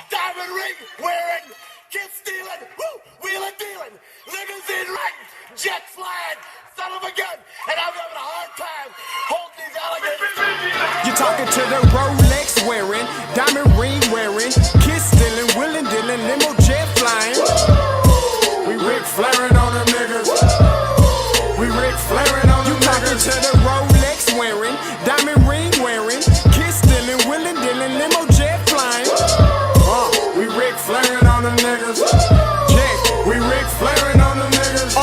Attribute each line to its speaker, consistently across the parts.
Speaker 1: diamond ring wearing, kiss stealing, wheeling dealing, limousine riding, jet flying, son of a gun, and I'm having a hard time holding these alligators.
Speaker 2: You're talking to the Rolex wearing, diamond ring wearing, kiss stealing, wheeling dealing, limo jet flying. We Ric Flairing on them niggas. We Ric Flairing on them niggas. You talking to the Rolex wearing, diamond ring wearing, kiss stealing, wheeling dealing, limo jet flying. We Ric Flairing on them niggas. Yeah, we Ric Flairing on them niggas.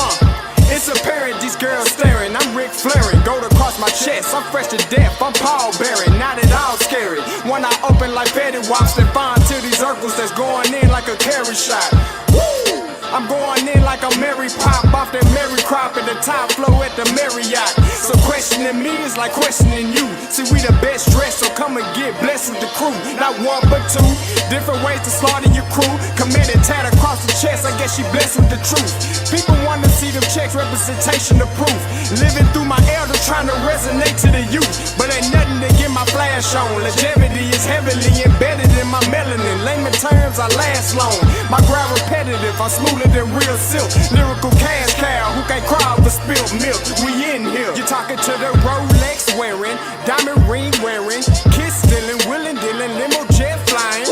Speaker 2: It's apparent these girls staring. I'm Ric Flairing, gold across my chest. I'm fresh to death, I'm Paul Bearing, not at all scary. One eye open like Betty Wops and fine to these Urkels that's going in like a carry shot. Woo! I'm going in like a Mary Pop off that Mary Crop at the top flow at the Marriott. So questioning me is like questioning you. See, we the best dressed, so come and get blessed with the crew. Not one but two, different ways to slaughter your crew. Committed tat across the chest, I guess she blessed with the truth. People want to see them checks, representation of proof. Living through my elders, trying to resonate to the youth. But ain't nothing to get my flash on. Longevity is heavily embedded in my melanin. Layman terms, I last long. My grind repetitive, I'm smoother than real silk. Lyrical cash cow, who can't cry over spilled milk. We in here. You're talking to the Rolex wearing, diamond ring wearing, kiss stealing, wheeling dealing, limo jet flying.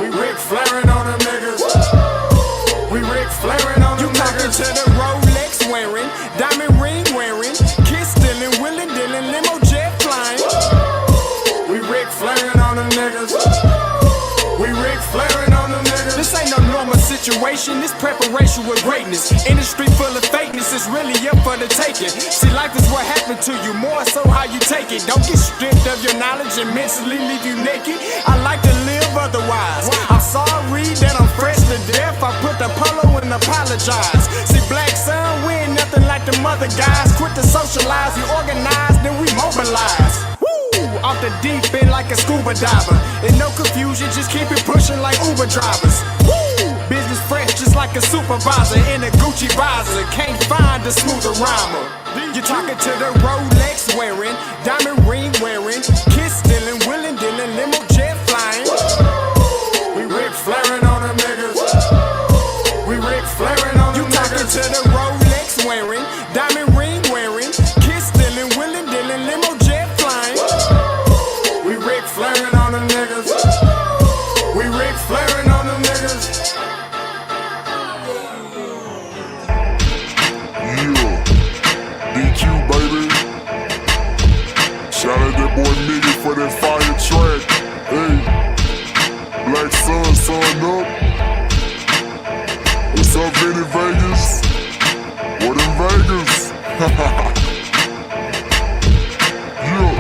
Speaker 2: We Ric Flairing on them niggas. We Ric Flairing on them niggas. You talking to the Rolex wearing, diamond ring wearing, kiss stealing, wheeling dealing, limo jet flying. We Ric Flairing on them niggas. We Ric Flairing on them niggas. This ain't no normal situation, this preparation with greatness. Industry full of fakeness, it's really up for the taking. See, life is what happened to you, more so how you take it. Don't get stripped of your knowledge and mentally leave you naked. I like to live otherwise. I'm sorry that I'm fresh to death. I put the polo and apologize. See, black son, we ain't nothing like them other guys. Quit to socialize, we organize, then we mobilize. Off the deep end like a scuba diver. And no confusion, just keep it pushing like Uber drivers. Woo! Business fresh just like a supervisor in a Gucci visor. Can't find a smoother rhymer. You're talking to the Rolex wearing, diamond ring wearing, kiss stealing, wheeling dealing, limo jet flying. We Ric Flairing on them niggas. We Ric Flairing on them niggas. You talking to the Rolex wearing, diamond ring wearing, kiss stealing, wheeling dealing, limo jet flying. We Ric Flairing on them niggas. We Ric Flairing on them niggas.
Speaker 3: Yeah, DQ baby. Shout out that boy Nigga for that fire track. Hey, Black Sun, sun up. What's up, Vinny Vegas? What in Vegas? Yeah.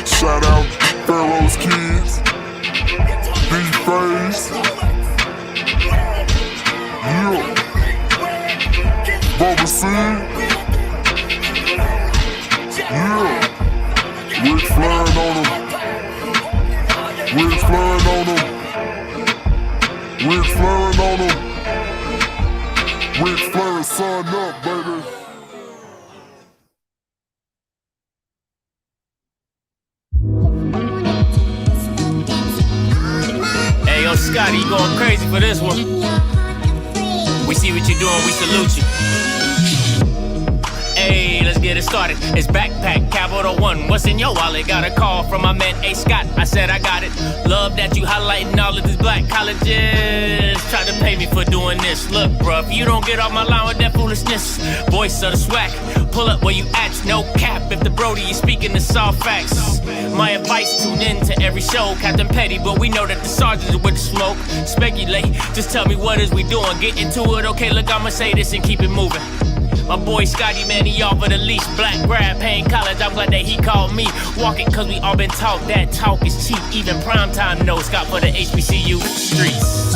Speaker 3: Shout out Pharaoh's Kids, D-Phase, yeah, Moseby St, yeah, Ric Flairing on them, Ric Flairing on them, Ric Flairing on them, Ric Flairing, son up, baby.
Speaker 4: Yo, Scotty, you going crazy for this one. We see what you're doing, we salute you. Hey, let's get it started. It's Backpack Capital One. What's in your wallet? Got a call from my man A. Scott. I said I got it. Love that you highlighting all of these black colleges. Try to pay me for doing this. Look, bruh, if you don't get off my line with that foolishness, voice of the swag, pull up where you at, no cap. If the Brody is speaking the soft facts, my advice, tune in to every show. Captain Petty, but we know that the sergeant is with the smoke. Speculate, just tell me what is we doing. Get into it, okay, look, I'ma say this and keep it moving. My boy Scotty, man, he offered a leash. Black grad, paying college, I'm glad that he called me. Walking cause we all been taught that talk is cheap. Even primetime knows Scott for the HBCU streets.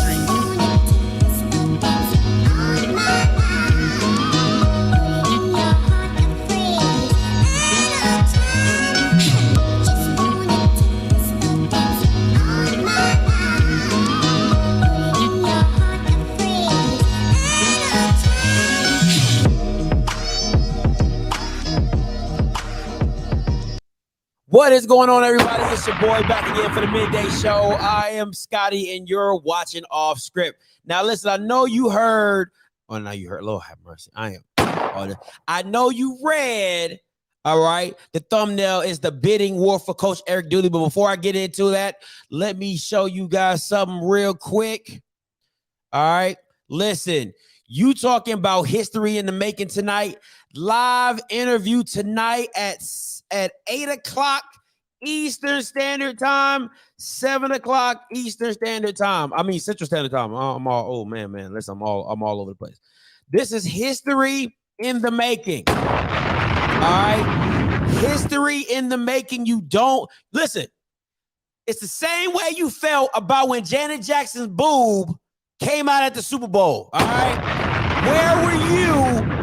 Speaker 5: What is going on, everybody? It's your boy back again for the midday show. I am Scotty, and you're watching Off Script. Now, listen, I know you heard. Oh, now you heard. Lord have mercy. I know you read. All right. The thumbnail is the bidding war for Coach Eric Dooley. But before I get into that, let me show you guys something real quick. All right. Listen, you talking about history in the making tonight. Live interview tonight at 8 o'clock Eastern Standard Time, 7 o'clock Eastern Standard Time. I mean, Central Standard Time. I'm all, oh man. Listen, I'm all over the place. This is history in the making. All right. History in the making. You don't listen. It's the same way you felt about when Janet Jackson's boob came out at the Super Bowl. All right. Where were you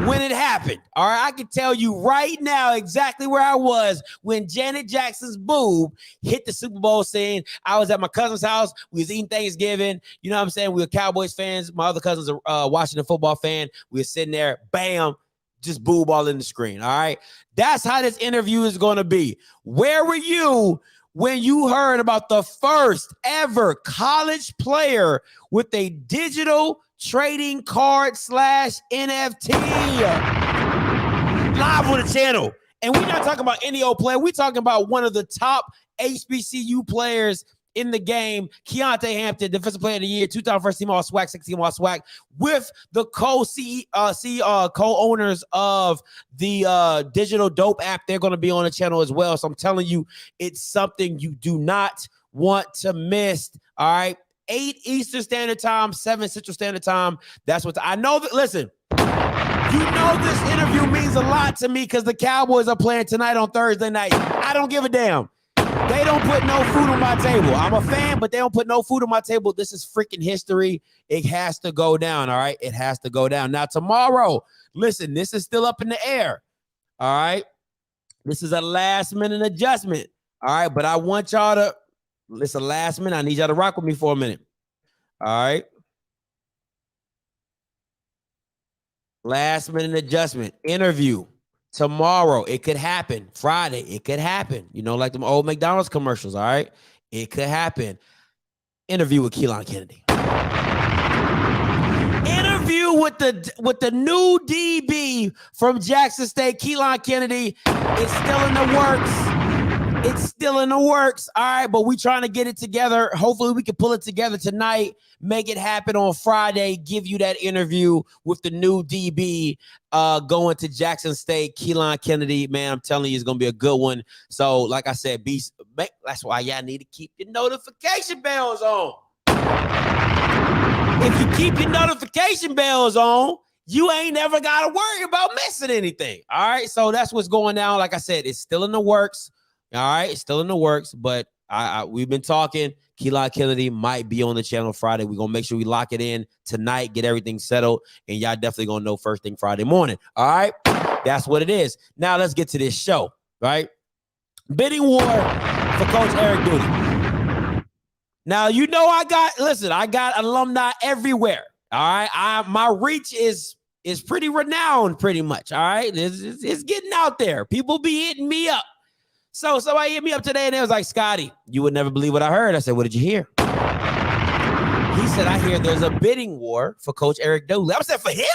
Speaker 5: when it happened? All right, I can tell you right now exactly where I was when Janet Jackson's boob hit the Super Bowl scene. I was at my cousin's house. We was eating Thanksgiving. You know what I'm saying? We were Cowboys fans. My other cousin's a Washington football fan. We were sitting there, bam, just boob all in the screen. All right, that's how this interview is going to be. Where were you when you heard about the first ever college player with a digital trading card / NFT live on the channel? And we're not talking about any old player. We're talking about one of the top HBCU players in the game, Keontae Hampton, Defensive Player of the Year, 2-time first team all swag, 6-team all swag, with the co-owners of the digital dope app. They're going to be on the channel as well. So I'm telling you, it's something you do not want to miss. All right. 8 Eastern Standard Time, 7 Central Standard Time. That's what I know. That, listen, you know this interview means a lot to me because the Cowboys are playing tonight on Thursday night. I don't give a damn. They don't put no food on my table. I'm a fan, but they don't put no food on my table. This is freaking history. It has to go down, all right? It has to go down. Now, tomorrow, listen, this is still up in the air, all right? This is a last-minute adjustment, all right? But I want y'all to, listen, last minute, I need y'all to rock with me for a minute, all right? Last-minute adjustment, interview. Tomorrow, it could happen. Friday, it could happen. You know, like them old McDonald's commercials, all right? It could happen. Interview with Keelan Kennedy. Interview with the new DB from Jackson State, Keelan Kennedy. It's still in the works. It's still in the works, all right? But we trying to get it together. Hopefully, we can pull it together tonight, make it happen on Friday, give you that interview with the new DB going to Jackson State, Keelan Kennedy. Man, I'm telling you, it's going to be a good one. So, like I said, that's why y'all need to keep your notification bells on. If you keep your notification bells on, you ain't never got to worry about missing anything, all right? So, that's what's going down. Like I said, it's still in the works. All right, it's still in the works, but we've been talking. Keelan Kennedy might be on the channel Friday. We're going to make sure we lock it in tonight, get everything settled, and y'all definitely going to know first thing Friday morning. All right, that's what it is. Now let's get to this show, right? Bidding war for Coach Eric Dooley. Now, you know I got alumni everywhere, all right? My reach is pretty renowned pretty much, all right? It's getting out there. People be hitting me up. So somebody hit me up today and they was like, Scotty, you would never believe what I heard. I said, what did you hear? He said, I hear there's a bidding war for Coach Eric Dooley. I said, for him?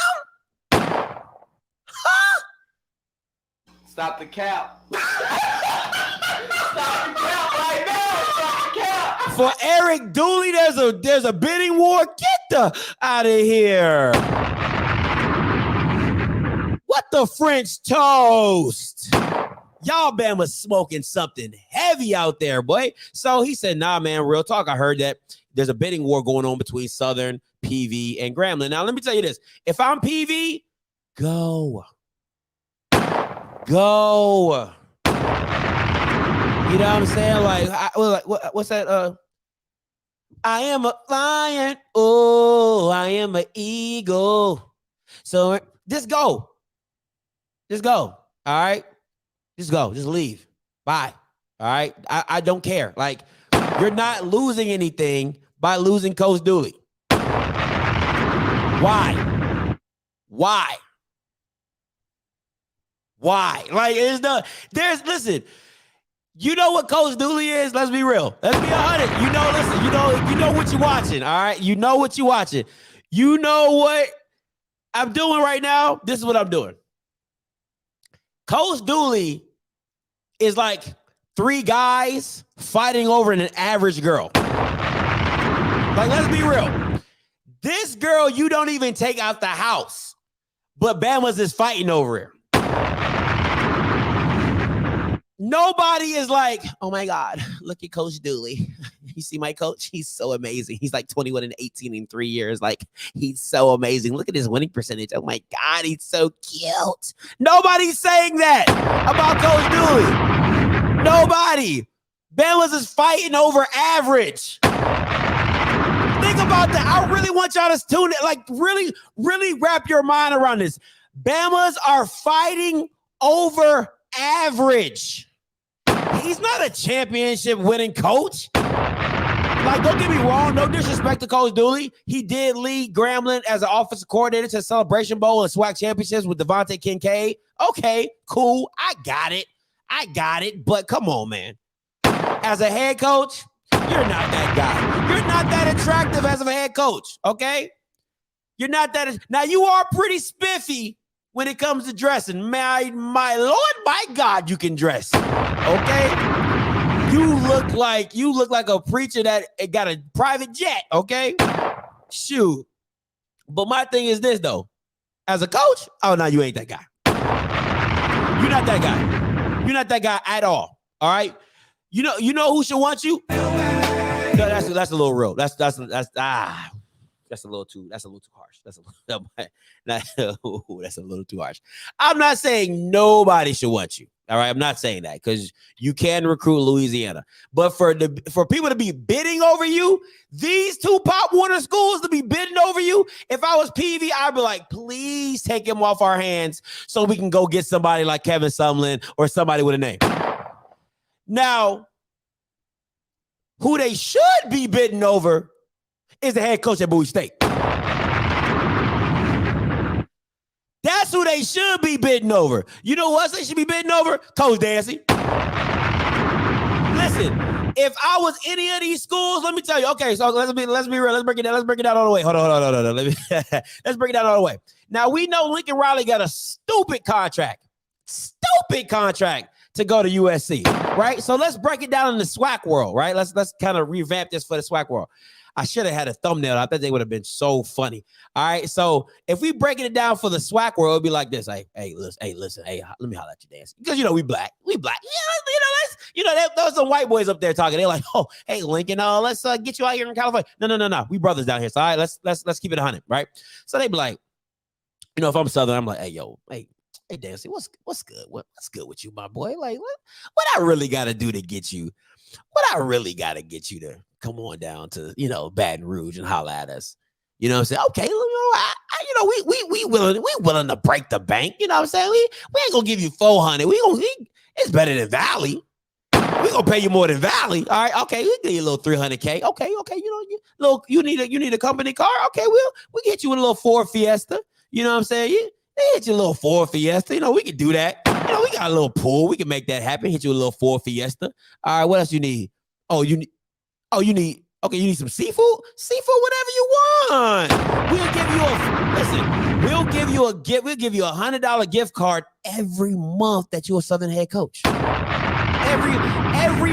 Speaker 5: Huh?
Speaker 6: Stop the cap. Stop the cap right now. Stop the cap.
Speaker 5: For Eric Dooley, there's a bidding war? Get the out of here. What the French toast? Y'all Bama smoking something heavy out there, boy. So he said, nah, man, real talk. I heard that there's a bidding war going on between Southern, PV, and Grambling. Now, let me tell you this. If I'm PV, go. Go. You know what I'm saying? Like, what's that? I am a lion. Oh, I am an eagle. So just go. Just go. All right? Just go. Just leave. Bye. All right? I don't care. Like, you're not losing anything by losing Coach Dooley. Why? Why? Why? Like, listen, You know what Coach Dooley is? Let's be real. Let's be 100. Listen, you know what you're watching, all right? You know what you're watching. You know what I'm doing right now? This is what I'm doing. Coach Dooley is like 3 guys fighting over an average girl. Like, let's be real. This girl you don't even take out the house, but Bama's is fighting over her. Nobody is like, oh my God, look at Coach Dooley. You see my coach? He's so amazing. He's like 21 and 18 in 3 years. Like, he's so amazing. Look at his winning percentage. Oh my God, he's so cute. Nobody's saying that about Coach Dooley. Nobody. Bama's is fighting over average. Think about that. I really want y'all to tune it. Like, really, really wrap your mind around this. Bama's are fighting over average. He's not a championship winning coach. Like, don't get me wrong. No disrespect to Coach Dooley. He did lead Grambling as an offensive coordinator to Celebration Bowl and SWAC championships with Devontae Kincaid. Okay, cool. I got it. But come on, man. As a head coach, you're not that guy. You're not that attractive as a head coach, okay? You're not that. Now, you are pretty spiffy when it comes to dressing. My Lord, my God, you can dress, okay? You look like a preacher that got a private jet, okay? Shoot. But my thing is this, though. As a coach, oh, no, you ain't that guy. You're not that guy. You're not that guy at all right? You know who should want you? No, that's a little real. That's a little too harsh. That's a little too harsh. I'm not saying nobody should want you. All right, I'm not saying that because you can recruit Louisiana, but for people to be bidding over you, these 2 Pop Warner schools to be bidding over you. If I was PV, I'd be like, please take him off our hands so we can go get somebody like Kevin Sumlin or somebody with a name. Now, who they should be bidding over is the head coach at Bowie State. That's who they should be bidding over. You know what else they should be bidding over? Coach Dancy. Listen, if I was any of these schools, let me tell you. Okay, so let's be real. Let's break it down. Let's break it down all the way. Hold on. Let's break it down all the way. Now, we know Lincoln Riley got a stupid contract to go to USC, right? So let's break it down in the SWAC world, right? Let's kind of revamp this for the SWAC world. I should have had a thumbnail. I thought they would have been so funny. All right. So if we breaking it down for the SWAC world, it'd be like this. Hey, listen. Hey, let me holler at you, Dance. Because, we black. Yeah, those some white boys up there talking. They're like, oh, hey, Lincoln, let's get you out here in California. No. We brothers down here. So, all right, let's keep it 100, right? So they be like, if I'm Southern, I'm like, hey, Dancy, what's good? What's good with you, my boy? Like, what I really got to do to get you? What I really got to get you to come on down to, Baton Rouge and holler at us. You know what I'm saying? Okay, we willing to break the bank. You know what I'm saying? We ain't gonna give you 400. It's better than Valley. We gonna pay you more than Valley. All right, okay, we give you a little $300K. Okay, you need a company car. Okay, we'll get you a little Ford Fiesta. You know what I'm saying? They hit you a little Ford Fiesta. We can do that. We got a little pool. We can make that happen. Hit you a little Ford Fiesta. All right, what else you need? You need some seafood? Seafood, whatever you want. We'll give you a $100 gift card every month that you're a Southern head coach. Every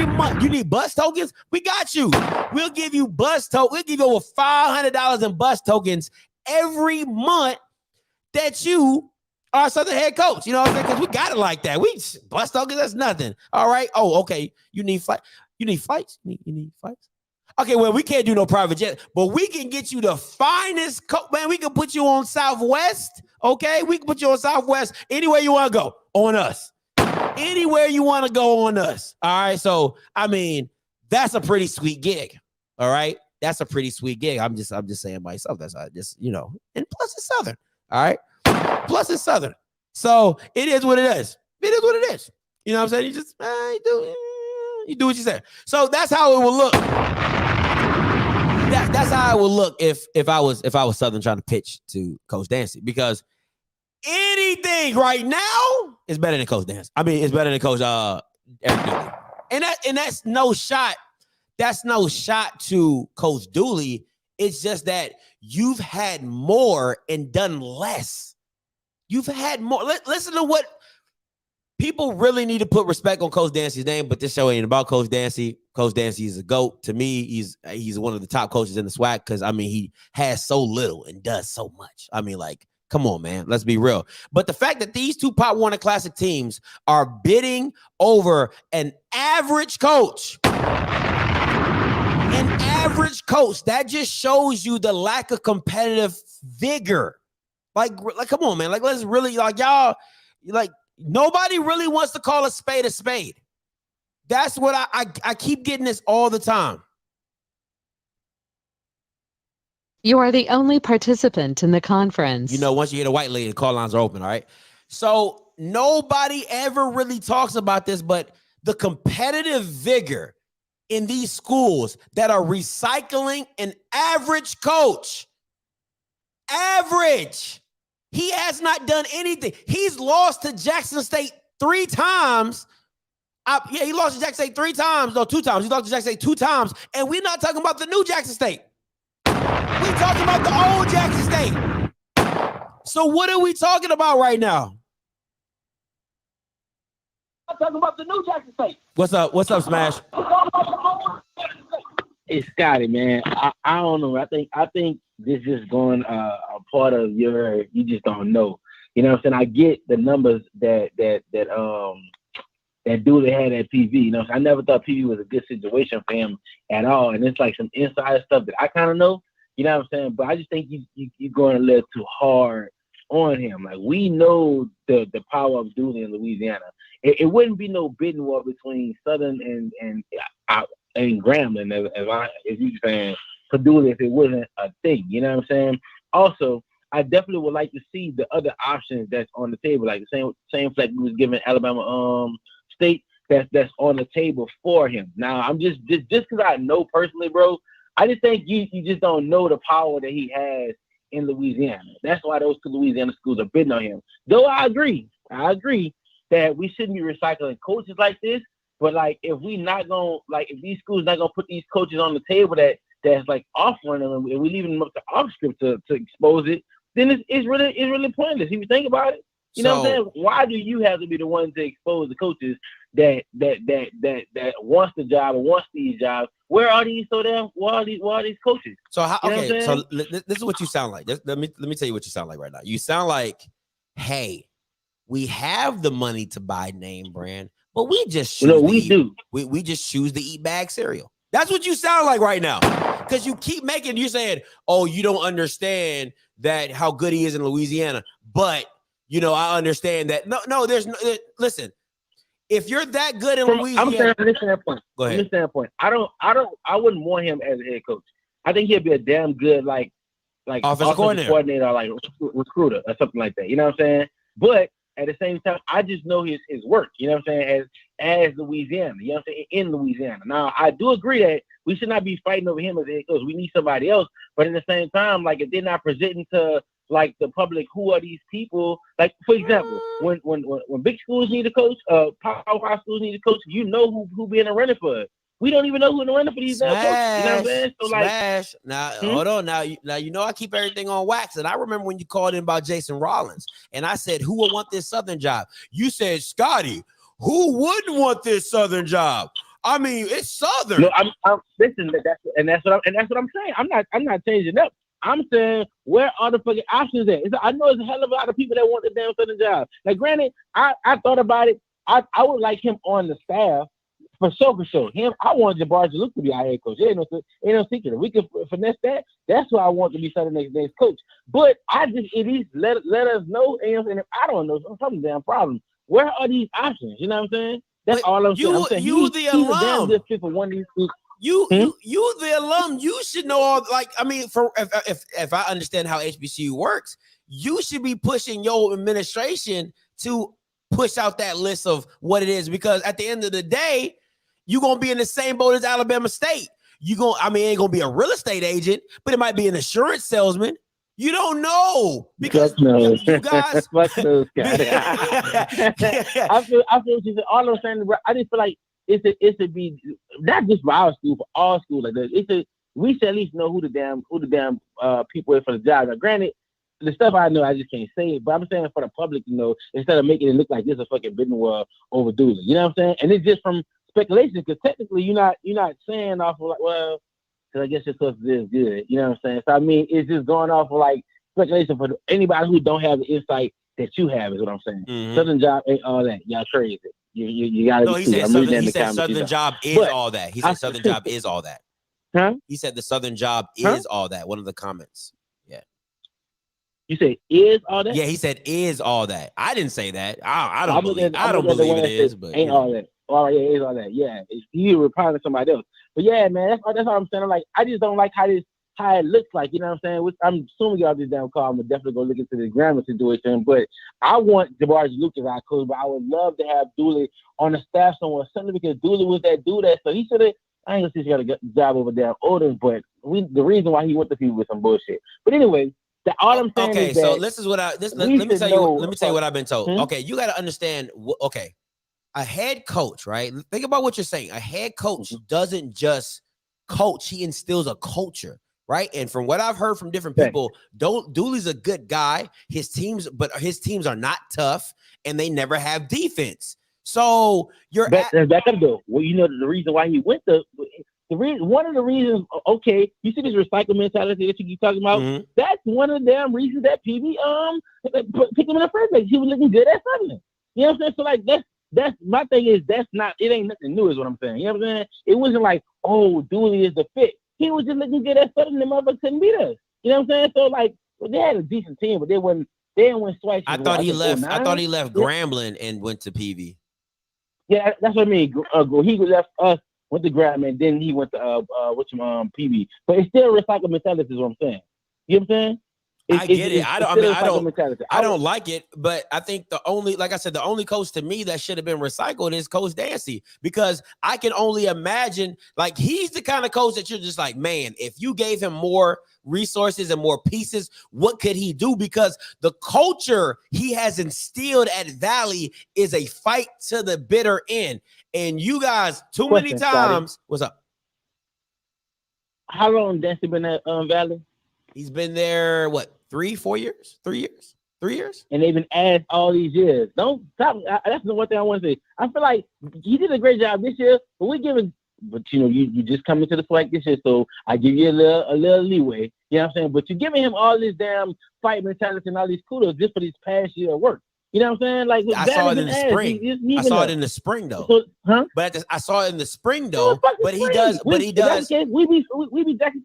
Speaker 5: month. You need bus tokens? We got you. We'll give you bus tokens. We'll give you over $500 in bus tokens every month that you are a Southern head coach. You know what I'm saying? Because we got it like that. We bus tokens, that's nothing. All right. Oh, okay. You need flights? You need flights? Okay, well, we can't do no private jet, but we can get you the finest man. We can put you on Southwest. Okay, we can put you on Southwest anywhere you want to go on us. Anywhere you want to go on us. All right. So, that's a pretty sweet gig. All right. That's a pretty sweet gig. I'm just saying myself. That's just, and plus it's Southern. All right. Plus it's Southern. So it is what it is. It is what it is. You know what I'm saying? You just, you do what you say. So that's how it will look. That's how it would look if I was Southern trying to pitch to Coach Dancy, because anything right now is better than Coach Dancy. It's better than Coach Eric Dooley. And that's no shot. That's no shot to Coach Dooley. It's just that you've had more and done less. You've had more. Listen to what people really need to put respect on Coach Dancy's name, but this show ain't about Coach Dancy. Coach Dancy is a GOAT. To me, he's one of the top coaches in the SWAC because, I mean, he has so little and does so much. I mean, like, come on, man. Let's be real. But the fact that these two Pop Warner Classic teams are bidding over an average coach, that just shows you the lack of competitive vigor. Like, come on, man. Like, let's really, like, y'all, like, nobody really wants to call a spade a spade. That's what I keep getting this all the time.
Speaker 7: You are the only participant in the conference.
Speaker 5: You know, once you get a white lady, the call lines are open, all right? So nobody ever really talks about this, but the competitive vigor in these schools that are recycling an average coach. Average. He has not done anything. He's lost to Jackson State 3 times. He lost to Jackson State 3 times. No, 2 times. He lost to Jackson State 2 times. And we're not talking about the new Jackson State. We're talking about the old Jackson State. So what are we talking about right now?
Speaker 6: I'm talking about the new Jackson State.
Speaker 5: What's up? What's up, Smash?
Speaker 8: It's Scotty, man. I don't know. I think this is going a part of you just don't know. You know what I'm saying? I get the numbers that Dooley had at PV. You know, I never thought PV was a good situation for him at all. And it's like some inside stuff that I kind of know. You know what I'm saying? But I just think you're going a little too hard on him. Like, we know the power of Dooley in Louisiana. It wouldn't be no bidding war between Southern and Grambling, as you saying, for Dooley if it wasn't a thing. You know what I'm saying? Also, I definitely would like to see the other options that's on the table, like the same flag we was giving Alabama State. That's on the table for him. Now, I'm just because I know personally, bro. I just think you just don't know the power that he has in Louisiana. That's why those 2 Louisiana schools are bidding on him. Though I agree that we shouldn't be recycling coaches like this. But like, if these schools not gonna put these coaches on the table that's like offering them, and we leaving them up to OFFScript to expose it, then it's really pointless. If you think about it, you know what I'm saying? Why do you have to be the one to expose the coaches that wants the job or wants these jobs? Where are these where are these coaches?
Speaker 5: So so this is what you sound like. Let me tell you what you sound like right now. You sound like, hey, we have the money to buy name brand, but we just choose we just choose to eat bag cereal. That's what you sound like right now. Because you keep you're saying, oh, you don't understand that how good he is in Louisiana. But you know, I understand that. No, listen. If you're that good in Louisiana,
Speaker 8: I'm saying from this standpoint.
Speaker 5: Go ahead.
Speaker 8: From this standpoint, I wouldn't want him as a head coach. I think he'd be a damn good like offensive coordinator or like recruiter or something like that. You know what I'm saying? But at the same time, I just know his work. You know what I'm saying? As Louisiana. You know what I'm saying? In Louisiana. Now, I do agree that we should not be fighting over him as a head coach. We need somebody else. But at the same time, like, if they're not presenting to like the public, who are these people? Like, for example, when big schools need a coach, powerhouse schools need a coach, you know who be in the running for it. We don't even know who in the running for these coaches. You know what I'm saying? So
Speaker 5: Smash. Now, hold on. Now, you know I keep everything on wax. And I remember when you called in about Jason Rollins. And I said, who would want this Southern job? You said, Scotty, who wouldn't want this Southern job? I mean, it's Southern.
Speaker 8: No, I'm listen. That's what I'm saying. I'm not changing up. I'm saying, where are the fucking options at? I know there's a hell of a lot of people that want the damn Southern job. Now, granted, I thought about it. I would like him on the staff. For sure. Him, I want Jabbar Jaluk to be our head coach. Ain't no secret. If we can finesse that, that's who I want to be Southern next day's coach. But I just at least let us know. And if I don't know, some damn problem. Where are these options? You know what I'm saying? That's all I'm saying. I'm saying
Speaker 5: he's
Speaker 8: a damn good fit for one of these schools.
Speaker 5: You the alum. You should know all. Like, I mean, for if I understand how HBCU works, you should be pushing your administration to push out that list of what it is, because at the end of the day, you're gonna be in the same boat as Alabama State. It ain't gonna be a real estate agent, but it might be an insurance salesman. You don't know, because you guys.
Speaker 8: Fuck those guys. I feel what you said. All I'm saying, bro, I just feel like it should be not just for our school, for all schools like that. We should at least know who the damn people is for the job. Now, granted, the stuff I know, I just can't say it, but I'm saying for the public to know, instead of making it look like this is a fucking bidding war over Dooley. You know what I'm saying? And it's just from speculation, because technically you're not saying off of like, well, because I guess your stuff is good. You know what I'm saying? So I mean, it's just going off of like speculation for anybody who don't have the insight that you have, is what I'm saying.
Speaker 5: Mm-hmm.
Speaker 8: Southern job ain't all that. Y'all crazy. You gotta.
Speaker 5: No, he said Southern job is all that. He said Southern job is all that.
Speaker 8: Huh?
Speaker 5: He said the Southern job is all that. One of the comments. Yeah.
Speaker 8: You say is all that?
Speaker 5: Yeah, he said is all that. I didn't say that. I don't believe it is, but
Speaker 8: ain't all that. Oh yeah, is all that. Yeah, you replying to somebody else. But yeah, man, that's all I'm saying. Like, I just don't like how it looks like. You know what I'm saying? I'm assuming y'all this damn call. I'm gonna definitely go look into the grammar situation. But I want Jabari Lucas our coach, but I would love to have Dooley on the staff somewhere, something, because Dooley was that dude that. So he should have. I ain't gonna say he got a job over there Odom, but the reason why he went to people with some bullshit. But anyway, all I'm saying is that.
Speaker 5: So this is what let me tell you what I've been told. Okay, you got to understand. Okay, a head coach, right? Think about what you're saying. A head coach doesn't just coach; he instills a culture, right? And from what I've heard from different people, Dooley's a good guy. His teams are not tough, and they never have defense. So back
Speaker 8: up though. Well, you know the reason why he went one of the reasons. Okay, you see this recycle mentality that you keep talking about. Mm-hmm. That's one of the damn reasons that PB picked him in the first place. He was looking good at something. You know what I'm saying? So like that's my thing is it ain't nothing new is what I'm saying. You know what I'm saying? It wasn't like, oh, Dooley is the fit. He was just looking good at something. The motherfucker couldn't beat us. You know what I'm saying? So like, they had a decent team, but they didn't win twice.
Speaker 5: I thought he left Grambling and went to PV.
Speaker 8: Yeah, that's what I mean. He left us, went to Grambling, then he went to PV. But it's still recycled mentality, is what I'm saying. You know what I'm saying?
Speaker 5: I get it. I don't like it, but I think the only coach to me that should have been recycled is Coach Dancy, because I can only imagine, like, he's the kind of coach that you're just like, man, if you gave him more resources and more pieces, what could he do? Because the culture he has instilled at Valley is a fight to the bitter end. And you guys, many times, Scotty. What's up?
Speaker 8: How long Dancy been at Valley?
Speaker 5: He's been there, what, 3-4 years? 3 years? 3 years?
Speaker 8: And they've been asked all these years. Don't stop. That's the one thing I want to say. I feel like he did a great job this year, but you just come into the select this year, so I give you a little leeway. You know what I'm saying? But you're giving him all this damn fight mentality and all these kudos just for this past year of work. You know what I'm saying? Like,
Speaker 5: I saw it in the spring. I saw it in the spring though. So, But I saw it in the spring though. But he does. We be Jackson State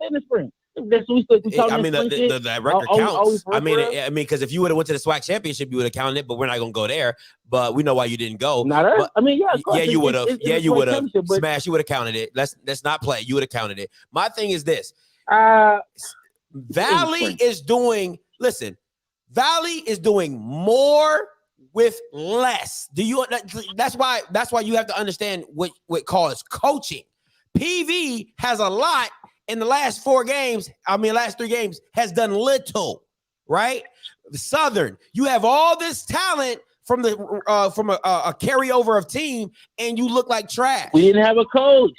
Speaker 5: in the spring. That's what we talking. I mean, the record counts. I mean, because if you would have went to the SWAC championship, you would have counted it. But we're not gonna go there. But we know why you didn't go. You would have. Yeah, you would have. Smash. You would have counted it. Let's not play. You would have counted it. My thing is this. Valley is doing. Listen, Valley is doing more with less. That's why you have to understand what calls coaching. PV has a lot. In the last 3 games, has done little, right? The Southern, you have all this talent from a carryover of team, and you look like trash.
Speaker 8: We didn't have a coach.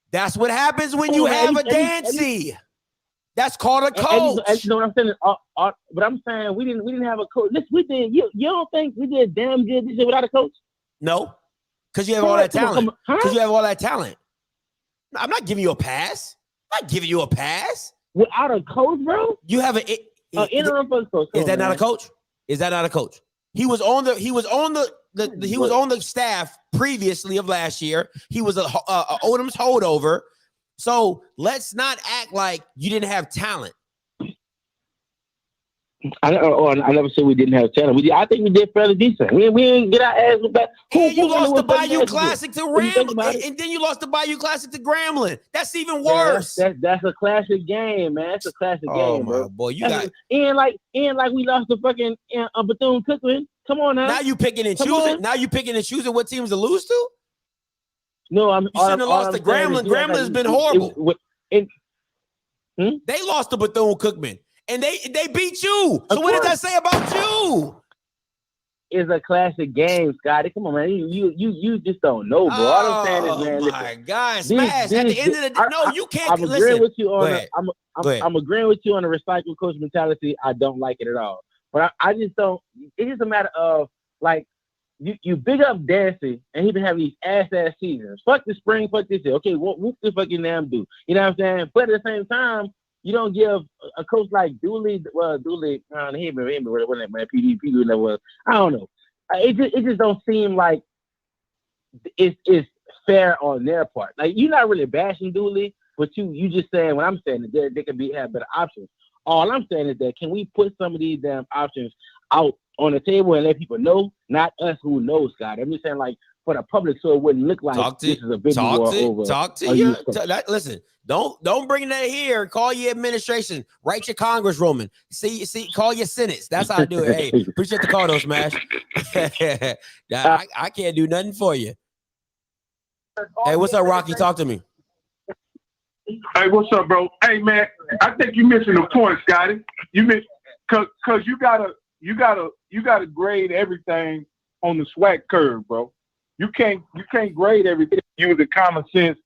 Speaker 5: That's what happens when you have a Dancy. That's called a coach.
Speaker 8: You know what I'm saying? But I'm saying we didn't have a coach. Listen, we did. You don't think we did damn good this year without a coach?
Speaker 5: No, because you have all that talent. Because you have all that talent. I'm not giving you a pass. I'm not giving you a pass
Speaker 8: without a coach, bro.
Speaker 5: You have an
Speaker 8: interim first coach.
Speaker 5: Is that not a coach? Is that not a coach? He was on the staff previously of last year. He was a Odom's holdover. So let's not act like you didn't have talent.
Speaker 8: I never said we didn't have talent. I think we did fairly decent. We didn't get our ass back.
Speaker 5: You lost the Bayou Classic to Grambling, and then you lost the Bayou Classic to Grambling. That's even worse.
Speaker 8: That's a classic game, man. That's a classic game, bro.
Speaker 5: Boy,
Speaker 8: and like we lost the fucking Bethune-Cookman. Come on now.
Speaker 5: Now you picking and choosing. Now you picking and choosing what teams to lose to.
Speaker 8: No,
Speaker 5: you shouldn't have lost to Grambling. Grambling has been horrible. They lost to Bethune-Cookman. And they beat you. So what does that say about you?
Speaker 8: is a classic game, Scotty. Come on, man. You just don't know, bro. All I'm saying is, man,
Speaker 5: my
Speaker 8: listen,
Speaker 5: God, Smash. At the end of the day, no, you can't.
Speaker 8: I'm agreeing with you on. I'm agreeing with you on the recycle coach mentality. I don't like it at all, but I just don't. It's just a matter of like you big up Dancy, and he been having these ass seasons. Fuck the spring, fuck this year. Okay, what the fucking damn do? You know what I'm saying? But at the same time, you don't give a coach like Dooley. Well, Dooley, he ain't been what that man PD that was. I don't know. It just don't seem like it's fair on their part. Like you're not really bashing Dooley, but you just saying what I'm saying that they could have better options. All I'm saying is that can we put some of these damn options out on the table and let people know, not us who knows, God. I'm just saying like for the public so it wouldn't look like this is a big war over.
Speaker 5: Talk to you. Listen, don't bring that here. Call your administration. Write your congresswoman. See, call your senates. That's how I do it. Hey, appreciate the call, though, Smash. I can't do nothing for you. Hey, what's up, Rocky? Talk to me.
Speaker 9: Hey, what's up, bro? Hey, man, I think you're missing the point, Scotty. You miss because you gotta grade everything on the swag curve, bro. You can't grade everything using common sense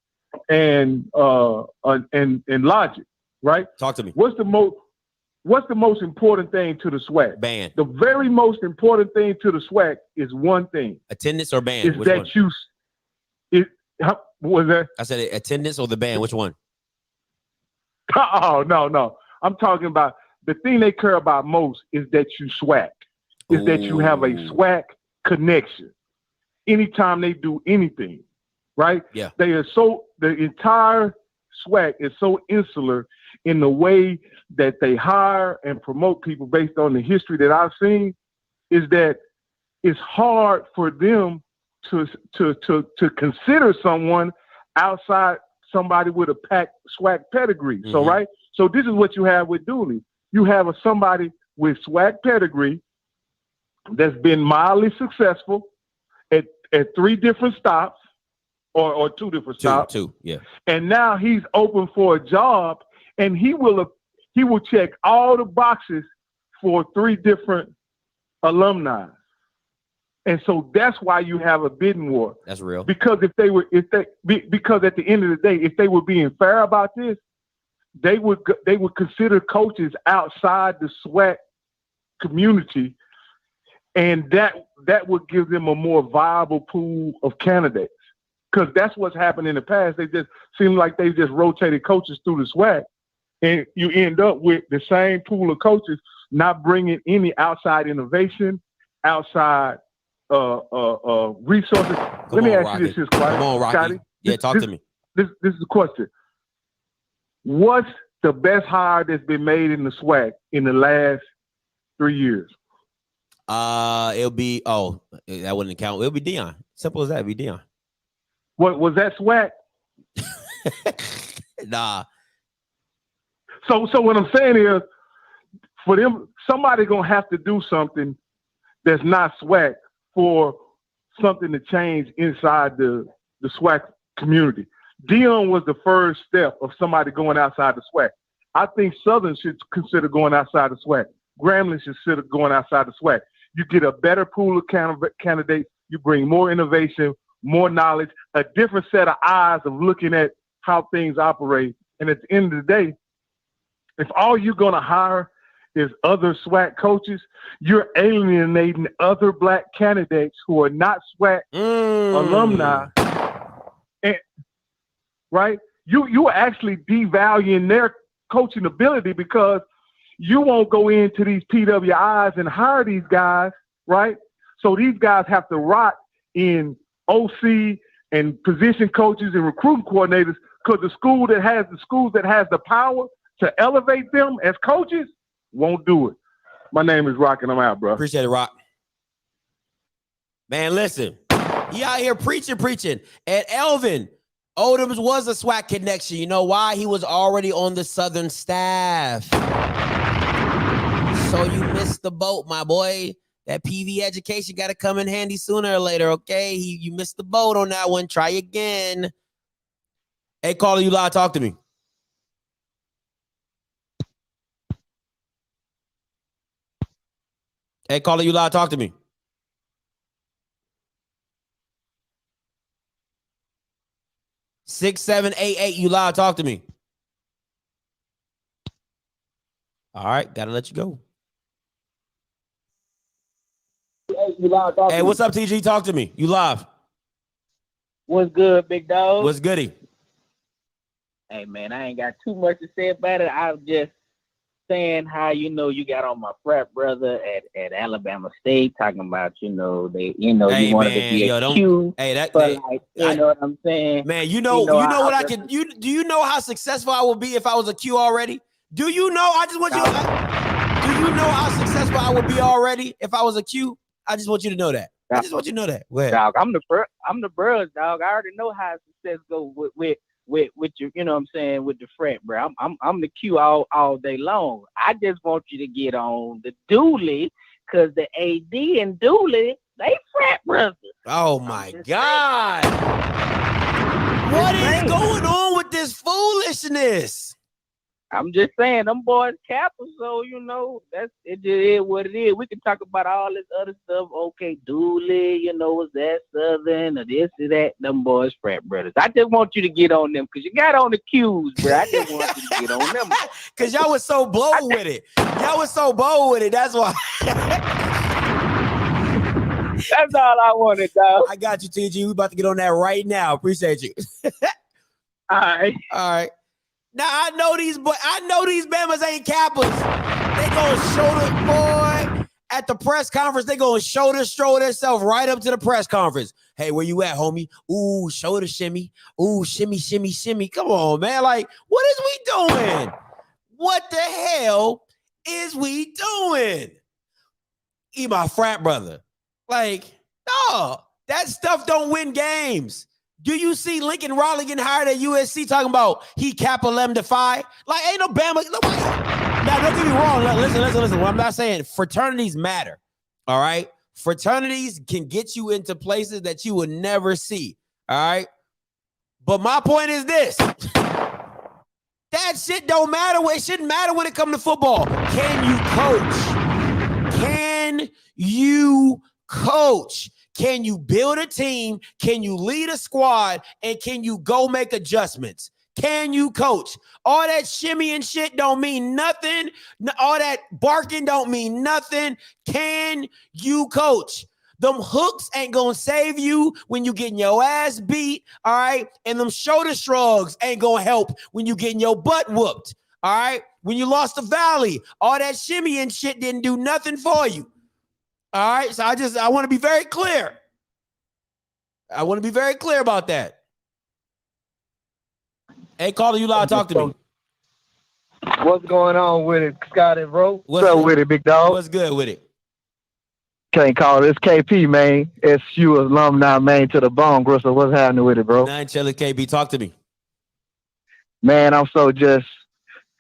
Speaker 9: and logic, right?
Speaker 5: Talk to me.
Speaker 9: What's the most important thing to the swag?
Speaker 5: Band.
Speaker 9: The very most important thing to the swag is one thing.
Speaker 5: Attendance or band?
Speaker 9: Is which that one? What was that?
Speaker 5: I said attendance or the band. Which one?
Speaker 9: Oh, no. I'm talking about the thing they care about most is that you swag. Is that you have a swag connection. Anytime they do anything, right?
Speaker 5: Yeah.
Speaker 9: The entire swag is so insular in the way that they hire and promote people based on the history that I've seen, is that it's hard for them to consider someone outside somebody with a packed swag pedigree. Mm-hmm. So, right? So this is what you have with Dooley. You have somebody with swag pedigree that's been mildly successful at 3 different stops or 2 different stops.
Speaker 5: Two, yeah.
Speaker 9: And now he's open for a job, and he will check all the boxes for 3 different alumni. And so that's why you have a bidding war.
Speaker 5: That's real.
Speaker 9: Because because at the end of the day, if they were being fair about this, they would consider coaches outside the SWAC community, and that would give them a more viable pool of candidates. Because that's what's happened in the past. They just seem like they just rotated coaches through the SWAC, and you end up with the same pool of coaches not bringing any outside innovation, outside resources. Let me ask you this,
Speaker 5: Come on, Rocky.
Speaker 9: Scotty.
Speaker 5: Yeah, talk to me.
Speaker 9: This is the question. What's the best hire that's been made in the SWAC in the last 3 years?
Speaker 5: It'll be that wouldn't count. It'll be Dion. Simple as that. It'll be Dion.
Speaker 9: What was that SWAC?
Speaker 5: Nah.
Speaker 9: So what I'm saying is, for them, somebody gonna have to do something that's not SWAC for something to change inside the SWAC community. Dion was the first step of somebody going outside the SWAC. I think Southern should consider going outside the SWAC. Grambling should consider going outside the SWAC. You get a better pool of candidates. You bring more innovation, more knowledge, a different set of eyes of looking at how things operate. And at the end of the day, if all you're going to hire is other SWAC coaches, you're alienating other black candidates who are not SWAC alumni. And, right? You actually devaluing their coaching ability because you won't go into these PWIs and hire these guys, right? So these guys have to rot in OC and position coaches and recruiting coordinators because the schools that has the power to elevate them as coaches won't do it. My name is Rock, and I'm out, bro.
Speaker 5: Appreciate it, Rock. Man, listen. He out here preaching. And Elvin, Odoms was a SWAC connection. You know why? He was already on the Southern staff. So you missed the boat, my boy. That PV education got to come in handy sooner or later, okay? You missed the boat on that one. Try again. Hey, caller, you live. Talk to me. Hey, caller, you live. Talk to me. 6788. You live. Talk to me. All right, gotta let you go. Hey, what's up, TG? Talk to me. You live.
Speaker 8: What's good, big dog?
Speaker 5: What's goody?
Speaker 8: Hey, man, I ain't got too much to say about it. I'm just saying how, you got on my frat brother at Alabama State talking about, they,
Speaker 5: hey,
Speaker 8: you wanted
Speaker 5: man,
Speaker 8: to be accused.
Speaker 5: Hey, that,
Speaker 8: but like, you know what I'm saying?
Speaker 5: Man, you know what I can. Do you know how successful I would be if I was a Q already? Do you know? I just want you. Do you know how successful I would be already if I was a Q? I just want you to know that. I just want you to know that.
Speaker 8: Dog, I'm the bros, dog. I already know how success go with your, you know what I'm saying, with the frat, bro. I'm the Q all day long. I just want you to get on the Dooley, because the AD and Dooley, they frat brothers.
Speaker 5: Oh my God. What is going on with this foolishness?
Speaker 8: I'm just saying, them boys Kappa, so that's it. Just is what it is. We can talk about all this other stuff. Okay, Dooley, was that Southern or this or that? Them boys frat brothers. I just want you to get on them because you got on the cues, bro. I just want you to get on them
Speaker 5: because y'all was so bold with it. Y'all was so bold with it. That's why.
Speaker 8: That's all I wanted, dog.
Speaker 5: I got you, TG. We about to get on that right now. Appreciate you.
Speaker 8: All
Speaker 5: right. Now I know these Bamas ain't Kappas. They gonna shoulder boy at the press conference. They gonna shoulder stroll themselves right up to the press conference. Hey, where you at, homie? Ooh, shoulder shimmy. Ooh, shimmy, shimmy, shimmy. Come on, man. Like, what is we doing? What the hell is we doing? He my frat brother. Like, no, that stuff don't win games. Do you see Lincoln Riley getting hired at USC talking about he Kappa Lambda Phi? Like, ain't no Bama. Now, don't get me wrong. Listen. What I'm not saying, fraternities matter. All right? Fraternities can get you into places that you would never see. All right? But my point is this. That shit don't matter. It shouldn't matter when it comes to football. Can you coach? Can you coach? Can you build a team? Can you lead a squad? And can you go make adjustments? Can you coach? All that shimmy and shit don't mean nothing. All that barking don't mean nothing. Can you coach? Them hooks ain't gonna save you when you getting your ass beat, all right? And them shoulder shrugs ain't gonna help when you getting your butt whooped, all right? When you lost the valley, all that shimmy and shit didn't do nothing for you. All right, so I want to be very clear. I want to be very clear about that. Hey, caller, you loud, talk to me.
Speaker 10: What's going on with it, Scotty, bro? What's up with it, big dog?
Speaker 5: What's good with it?
Speaker 10: Can't call it. It's KP, man. SU alumni, man, to the bone, Gristle. What's happening with it, bro?
Speaker 5: Nine chilling, KB. Talk to me.
Speaker 10: Man, I'm so just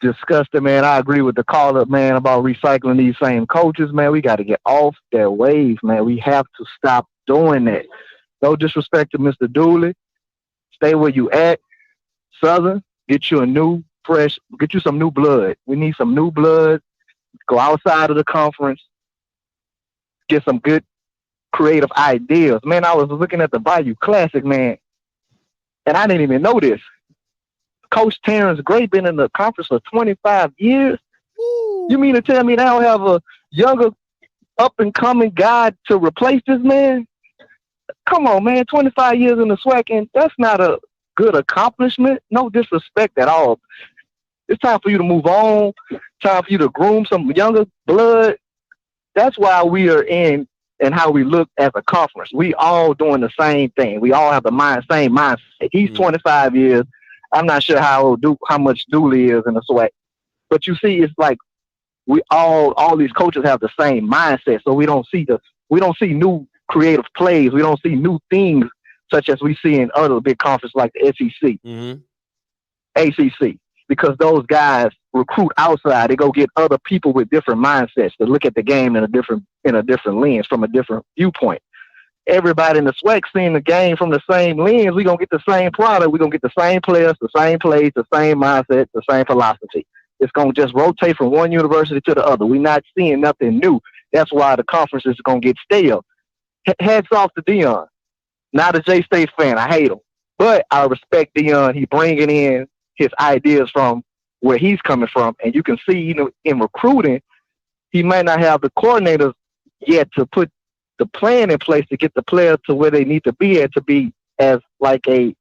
Speaker 10: disgusted, man. I agree with the caller, man, about recycling these same coaches, man. We got to get off their wave, man. We have to stop doing that. No disrespect to Mr. Dooley. Stay where you at. Southern, get you some new blood. We need some new blood. Go outside of the conference. Get some good creative ideas. Man, I was looking at the Bayou Classic, man, and I didn't even know this. Coach Terrence Gray been in the conference for 25 years. Ooh. You mean to tell me they don't have a younger up-and-coming guy to replace this man? Come on, man. 25 years in the SWAC, and that's not a good accomplishment. No disrespect at all. It's time for you to move on. Time for you to groom some younger blood. That's why we are in and how we look as a conference. We all doing the same thing. We all have the same mindset. He's 25 years. I'm not sure how much Dooley is in the SWAC. But you see, it's like we all these coaches have the same mindset. So we don't see new creative plays. We don't see new things such as we see in other big conferences like the SEC, ACC, because those guys recruit outside. They go get other people with different mindsets to look at the game in a different lens, from a different viewpoint. Everybody in the SWAC seeing the game from the same lens. We're going to get the same product. We're going to get the same players, the same plays, the same mindset, the same philosophy. It's going to just rotate from one university to the other. We're not seeing nothing new. That's why the conference is going to get stale. Hats off to Dion. Not a J-State fan. I hate him. But I respect Dion. He bringing in his ideas from where he's coming from, and you can see, you know, in recruiting, he might not have the coordinators yet to put the plan in place to get the players to where they need to be at to be as like a,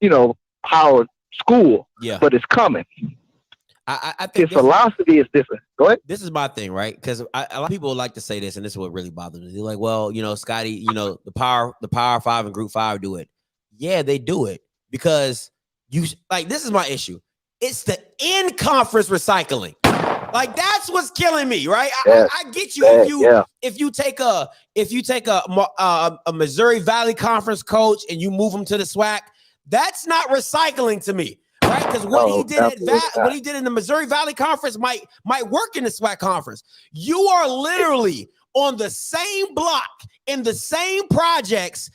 Speaker 10: you know, powered school.
Speaker 5: Yeah.
Speaker 10: But it's coming.
Speaker 5: I think
Speaker 10: his philosophy is different. Go ahead.
Speaker 5: This is my thing, right? Because a lot of people like to say this, and this is what really bothers me. They're like, well, you know, Scotty, you know, the Power 5 and Group 5 do it. Yeah, they do it because you like. This is my issue. It's the in-conference recycling. Like that's what's killing me, right? I get you if you take a Missouri Valley Conference coach and you move him to the SWAC, that's not recycling to me. Right, because what he did in the Missouri Valley Conference might work in the SWAC conference. You are literally on the same block in the same projects.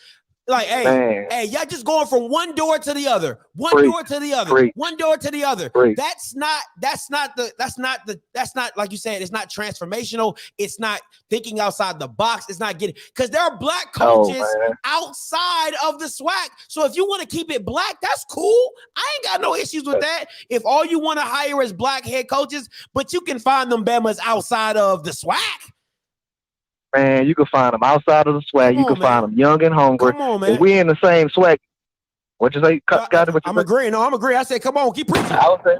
Speaker 5: Like, hey, y'all just going from one door to the other, one door to the other. That's not like you said, it's not transformational. It's not thinking outside the box. It's not getting, because there are black coaches outside of the SWAC. So if you want to keep it black, that's cool. I ain't got no issues with that. If all you want to hire is black head coaches, but you can find them Bamas outside of the SWAC.
Speaker 10: Man, you can find them outside of the SWAC. You can find them young and hungry.
Speaker 5: Come on, man.
Speaker 10: And we in the same SWAC. What you say, Scotty?
Speaker 5: I'm agreeing. No, I'm agreeing. I said, come on, keep preaching.
Speaker 10: I was saying,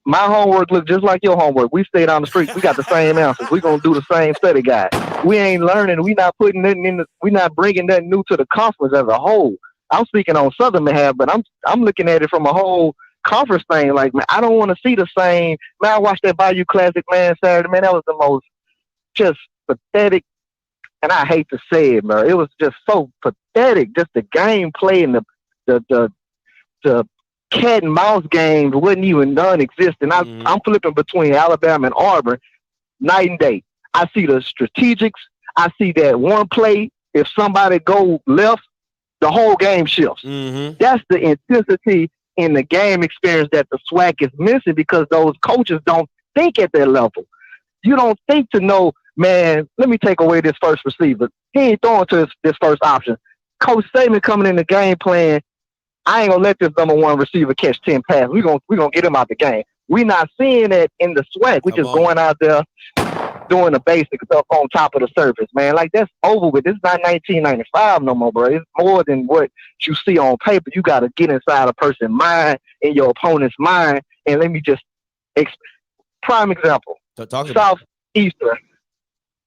Speaker 10: my homework looks just like your homework. We stay down the street. We got the same answers. We gonna do the same study guide. We ain't learning. We not putting nothing in. We not bringing nothing new to the conference as a whole. I'm speaking on Southern behalf, but I'm looking at it from a whole conference thing. Like, man, I don't want to see the same. Man, I watched that Bayou Classic, man, Saturday. Man, that was the most just pathetic. And I hate to say it, man. It was just so pathetic. Just the gameplay and the cat and mouse games wasn't even non-existent. I'm flipping between Alabama and Auburn, night and day. I see the strategics. I see that one play. If somebody go left, the whole game shifts. That's the intensity in the game experience that the SWAC is missing because those coaches don't think at that level. You don't think to know, man, let me take away this first receiver. He ain't throwing to this first option. Coach Saban coming in the game plan, I ain't going to let this number one receiver catch 10 passes. We're gonna get him out the game. We're not seeing that in the SWAC. We're just going out there doing the basic stuff on top of the surface, man. Like, that's over with. It's not 1995 no more, bro. It's more than what you see on paper. You got to get inside a person's mind, in your opponent's mind. And let me just, prime example. Southeastern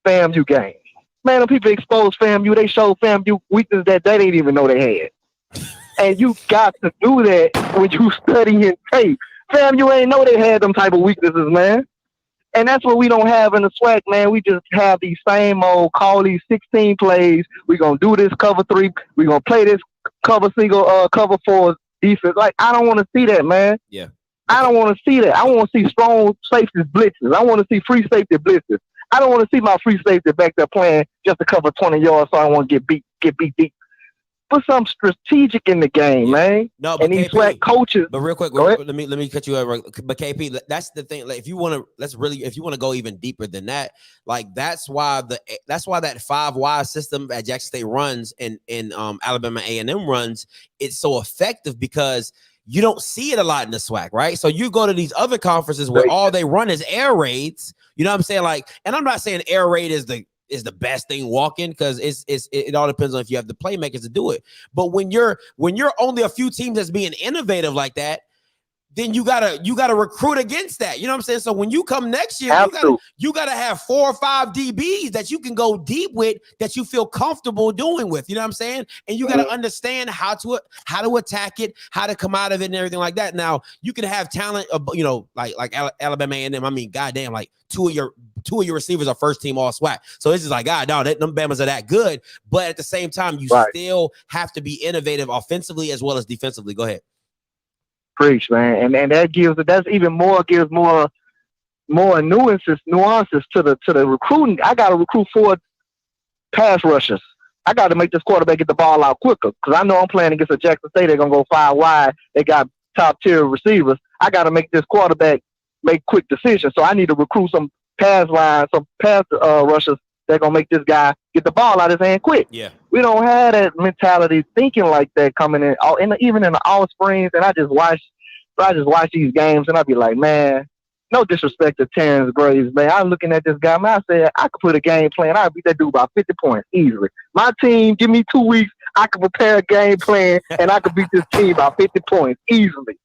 Speaker 10: FAMU game. Man, when people expose FAMU, they show FAMU weakness that they didn't even know they had. And you got to do that when you studying tape. FAMU ain't know they had them type of weaknesses, man. And that's what we don't have in the SWAC, man. We just have these same old, call these 16 plays. We're going to do this cover 3. We're going to play this cover 4 defense. Like, I don't want to see that, man.
Speaker 5: Yeah.
Speaker 10: I don't want to see that. I want to see strong safety blitzes. I want to see free safety blitzes. I don't want to see my free safety back there playing just to cover 20 yards so I want to get beat deep. Put some strategic in the game, man.
Speaker 5: No, but
Speaker 10: and these SWAC coaches.
Speaker 5: But real quick, let me cut you out. But KP, that's the thing. Like, if you want to go even deeper than that, like that's why that 5 wide system that Jackson State runs and Alabama A&M runs, it's so effective because you don't see it a lot in the SWAC, right? So you go to these other conferences where all they run is air raids. You know what I'm saying? Like, and I'm not saying air raid is the best thing walking, because it all depends on if you have the playmakers to do it. But when you're only a few teams that's being innovative like that, then you gotta recruit against that. You know what I'm saying? So when you come next year, you gotta have 4 or 5 DBs that you can go deep with, that you feel comfortable doing with. You know what I'm saying? And you gotta understand how to attack it, how to come out of it, and everything like that. Now you can have talent, you know, like Alabama A&M. I mean, goddamn, like two of your receivers are first team all SWAC. So it's just like, God, no, them Bamas are that good. But at the same time, you still have to be innovative offensively as well as defensively. Go ahead.
Speaker 10: Preach, man, and that gives more nuances to the recruiting. I got to recruit 4 pass rushers. I got to make this quarterback get the ball out quicker, because I know I'm playing against a Jackson State. They're gonna go 5 wide. They got top tier receivers. I got to make this quarterback make quick decisions. So I need to recruit some pass rushers they're gonna make this guy get the ball out of his hand quick.
Speaker 5: Yeah.
Speaker 10: We don't have that mentality thinking like that coming in, even in the All Springs. And I just watch these games and I be like, man, no disrespect to Terrence Graves, man. I'm looking at this guy, man. I said I could put a game plan. I'd beat that dude by 50 points easily. My team, give me 2 weeks, I could prepare a game plan and I could beat this team by 50 points easily.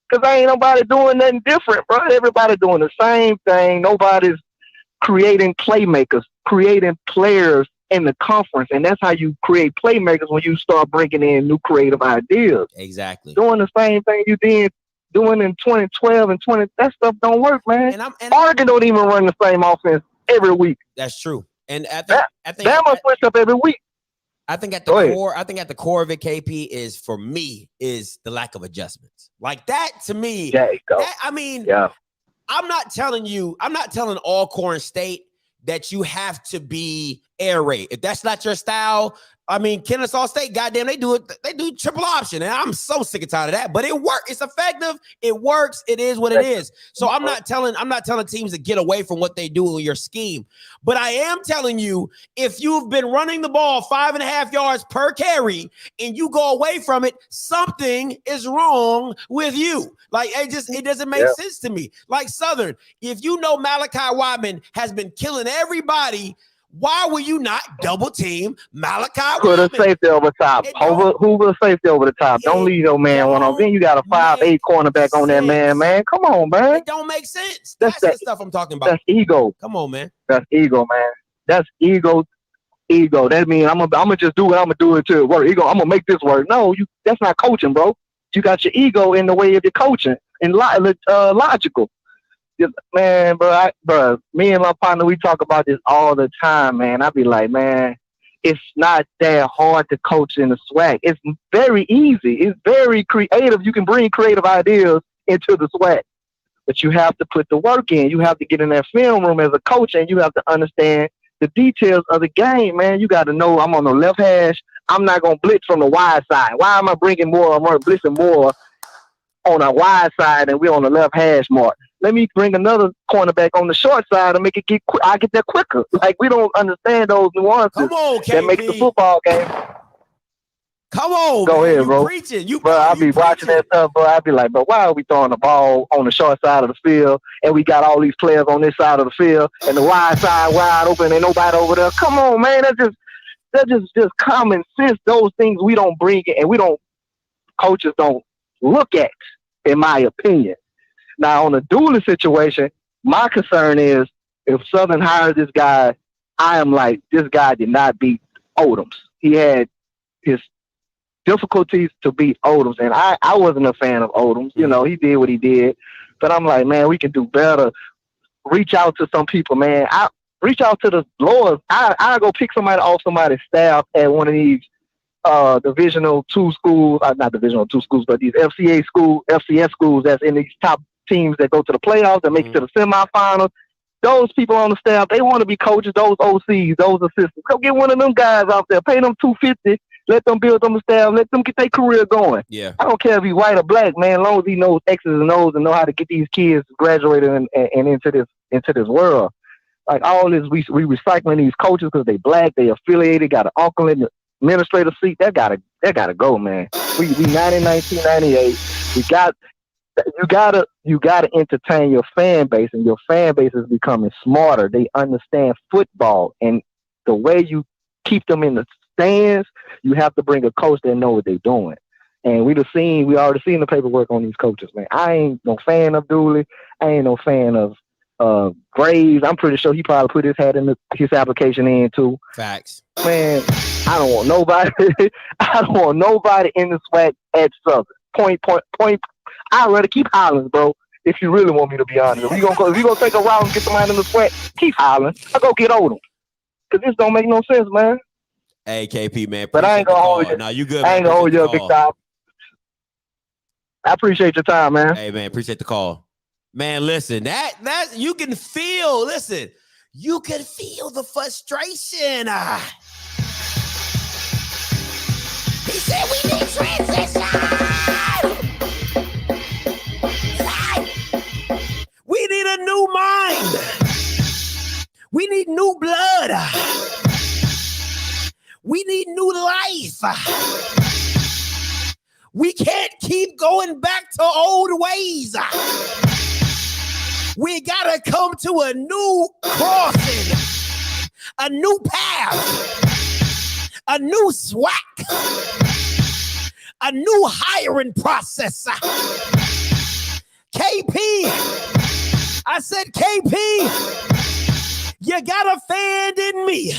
Speaker 10: Because ain't nobody doing nothing different, bro. Everybody doing the same thing. Nobody's creating playmakers, creating players in the conference. And that's how you create playmakers, when you start bringing in new creative ideas.
Speaker 5: Exactly.
Speaker 10: Doing the same thing you did doing in 2012 and 20, that stuff don't work, man. Oregon don't even run the same offense every week.
Speaker 5: That's true. And I think
Speaker 10: Bama switch up every week.
Speaker 5: I think at the core of it, KP, is for me is the lack of adjustments. Like that to me.
Speaker 10: There you go.
Speaker 5: I'm not telling Alcorn State that you have to be air raid. If that's not your style, I mean, Kennesaw State, goddamn, they do triple option, and I'm so sick and tired of that. But it works. It's effective. It works. It is what it is. So I'm not telling teams to get away from what they do in your scheme. But I am telling you, if you've been running the ball 5.5 yards per carry and you go away from it, something is wrong with you. Like it doesn't make sense to me. Like Southern, if you know Malachi Wyman has been killing everybody, why will you not double team Malachi
Speaker 10: Put
Speaker 5: Wyman?
Speaker 10: a safety over top. Hoover a safety over the top. Don't leave your man one on. Then you got a 5'8" cornerback on that man. Come on, man.
Speaker 5: It don't make sense. That's the stuff I'm talking about.
Speaker 10: That's ego.
Speaker 5: Come on, man.
Speaker 10: That's ego, man. That's ego. That means I'm gonna just do it. I'm gonna do it till it work. I'm gonna make this work. No, that's not coaching, bro. You got your ego in the way of your coaching and logical. Man, bro, me and my partner, we talk about this all the time, man. I be like, man, it's not that hard to coach in the SWAC. It's very easy. It's very creative. You can bring creative ideas into the SWAC, but you have to put the work in. You have to get in that film room as a coach, and you have to understand the details of the game, man. You got to know I'm on the left hash. I'm not going to blitz from the wide side. Why am I bringing more? I'm blitzing more on a wide side and we're on the left hash mark. Let me bring another cornerback on the short side and make it I get there quicker. Like, we don't understand those nuances.
Speaker 5: Come on, KP.
Speaker 10: That makes the football game.
Speaker 5: Come on,
Speaker 10: go ahead,
Speaker 5: you
Speaker 10: bro.
Speaker 5: Preaching.
Speaker 10: Bro, I'll be watching that stuff, bro. I'll be like, but why are we throwing the ball on the short side of the field and we got all these players on this side of the field and the wide side wide open and nobody over there? Come on, man. That's just common sense. Those things we don't bring in and coaches don't look at, in my opinion. Now, on the Dooley situation, my concern is if Southern hired this guy, I am like, this guy did not beat Odoms. He had his difficulties to beat Odoms, and I wasn't a fan of Odoms. You know, he did what he did, but I'm like, man, we can do better. Reach out to some people, man. Reach out to the Lord. I go pick somebody off somebody's staff at one of these Divisional 2 schools, not Divisional 2 schools, but these FCS schools that's in these top teams that go to the playoffs, that make it to the semifinals. Those people on the staff, they want to be coaches, those OCs, those assistants. Go get one of them guys out there, pay them $250, let them build on the staff, let them get their career going.
Speaker 5: Yeah.
Speaker 10: I don't care if he's white or black, man, as long as he knows X's and O's and know how to get these kids graduated and into this world. Like, all this, we recycling these coaches because they black, they affiliated, got an uncle in the administrative seat. That gotta go, man. We not in 1998. You gotta entertain your fan base, and your fan base is becoming smarter. They understand football, and the way you keep them in the stands, you have to bring a coach that know what they're doing. And we already seen the paperwork on these coaches, man. I ain't no fan of Dooley. I ain't no fan of Graves. I'm pretty sure he probably put his application in too.
Speaker 5: Facts.
Speaker 10: Man, I don't want nobody. I don't want nobody in the SWAC at Southern. Point. I'd rather keep Highlands, bro. If you really want me to be honest, if you gonna take a route and get somebody in the SWAC, keep Highlands. I'll go get Odom. Cause this don't make no sense, man.
Speaker 5: Hey, KP, man.
Speaker 10: But I ain't gonna hold you.
Speaker 5: No, you good.
Speaker 10: I ain't gonna hold you up, big time. I appreciate your time, man.
Speaker 5: Hey, man, appreciate the call. Man, listen, that you can feel the frustration. He said we need transition. We need a new mind. We need new blood. We need new life. We can't keep going back to old ways. We gotta come to a new crossing, a new path, a new SWAC, a new hiring process. KP, I said, KP, you got a fan in me.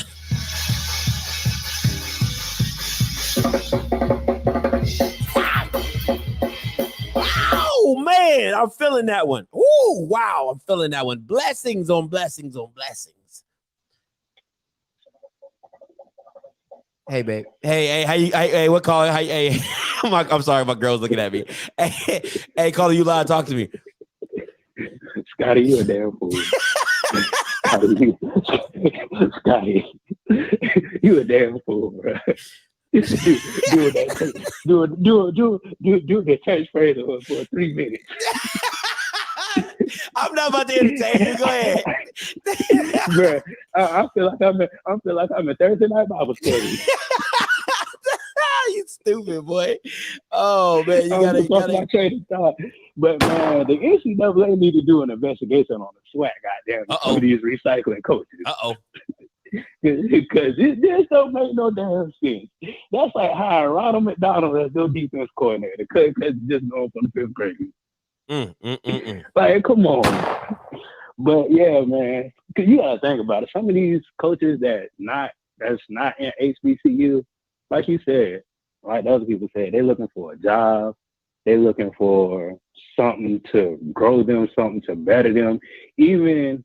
Speaker 5: Oh man, I'm feeling that one. Ooh, wow, I'm feeling that one. Blessings on blessings on blessings. Hey, babe. Hey, how you? Hey, what call? Hey, I'm sorry, my girl's looking at me. Hey, caller, you loud? Talk to me.
Speaker 8: Scotty, you a damn fool. Scotty, you a damn fool, bro. Do the catchphrase for 3 minutes.
Speaker 5: I'm not about to entertain you. Go ahead,
Speaker 8: bro. I feel like I'm a Thursday night Bible study.
Speaker 5: You stupid boy. Oh man, you gotta
Speaker 8: my train of thought. But man, the NCAA need to do an investigation on the SWAC. Goddamn, some of these recycling coaches. Because it just don't make no damn sense. That's like hiring Ronald McDonald as their defense coordinator because just going from the 5th grade. Like, come on. But yeah, man, because you gotta think about it. Some of these coaches that's not in HBCU, like you said, like other people said, they're looking for a job. They're looking for something to grow them, something to better them. Even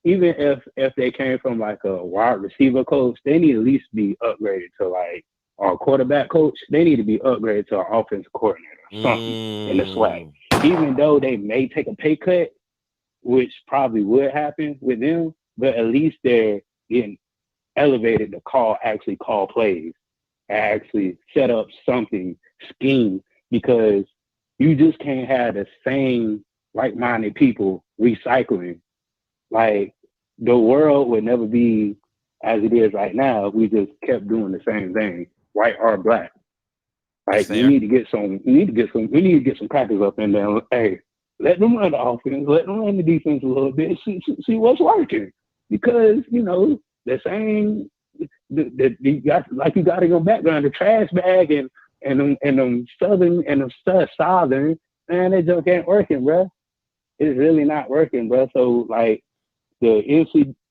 Speaker 8: if they came from like a wide receiver coach, they need to at least be upgraded to like our quarterback coach. They need to be upgraded to our offensive coordinator or something in the SWAC. Even though they may take a pay cut, which probably would happen with them, but at least they're getting elevated to actually call plays and actually set up something, scheme, because you just can't have the same like-minded people recycling. Like, the world would never be as it is right now if we just kept doing the same thing, white or black. Like, we need to get some crackers up in there. Hey, let them run the offense, let them run the defense a little bit, see what's working. Because, you know, the same, you got in your background, the trash bag and them southern and them southern, man, that junk ain't working, bro. It's really not working, bro. So, like, the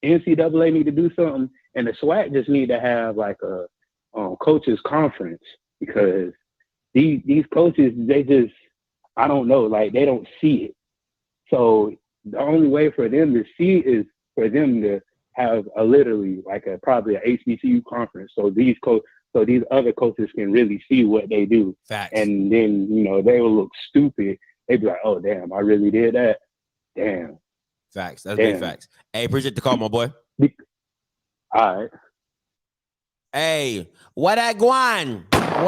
Speaker 8: NCAA need to do something, and the SWAC just need to have like a coaches conference, because these coaches, they just, I don't know, like they don't see it. So the only way for them to see is for them to have literally like probably a HBCU conference. So these other coaches can really see what they do.
Speaker 5: Facts. And
Speaker 8: then, you know, they will look stupid. They'd be like, oh damn, I really did that. Damn.
Speaker 5: Facts. That's big facts. Hey, appreciate the call, my boy.
Speaker 8: All right.
Speaker 5: Hey, what I going? All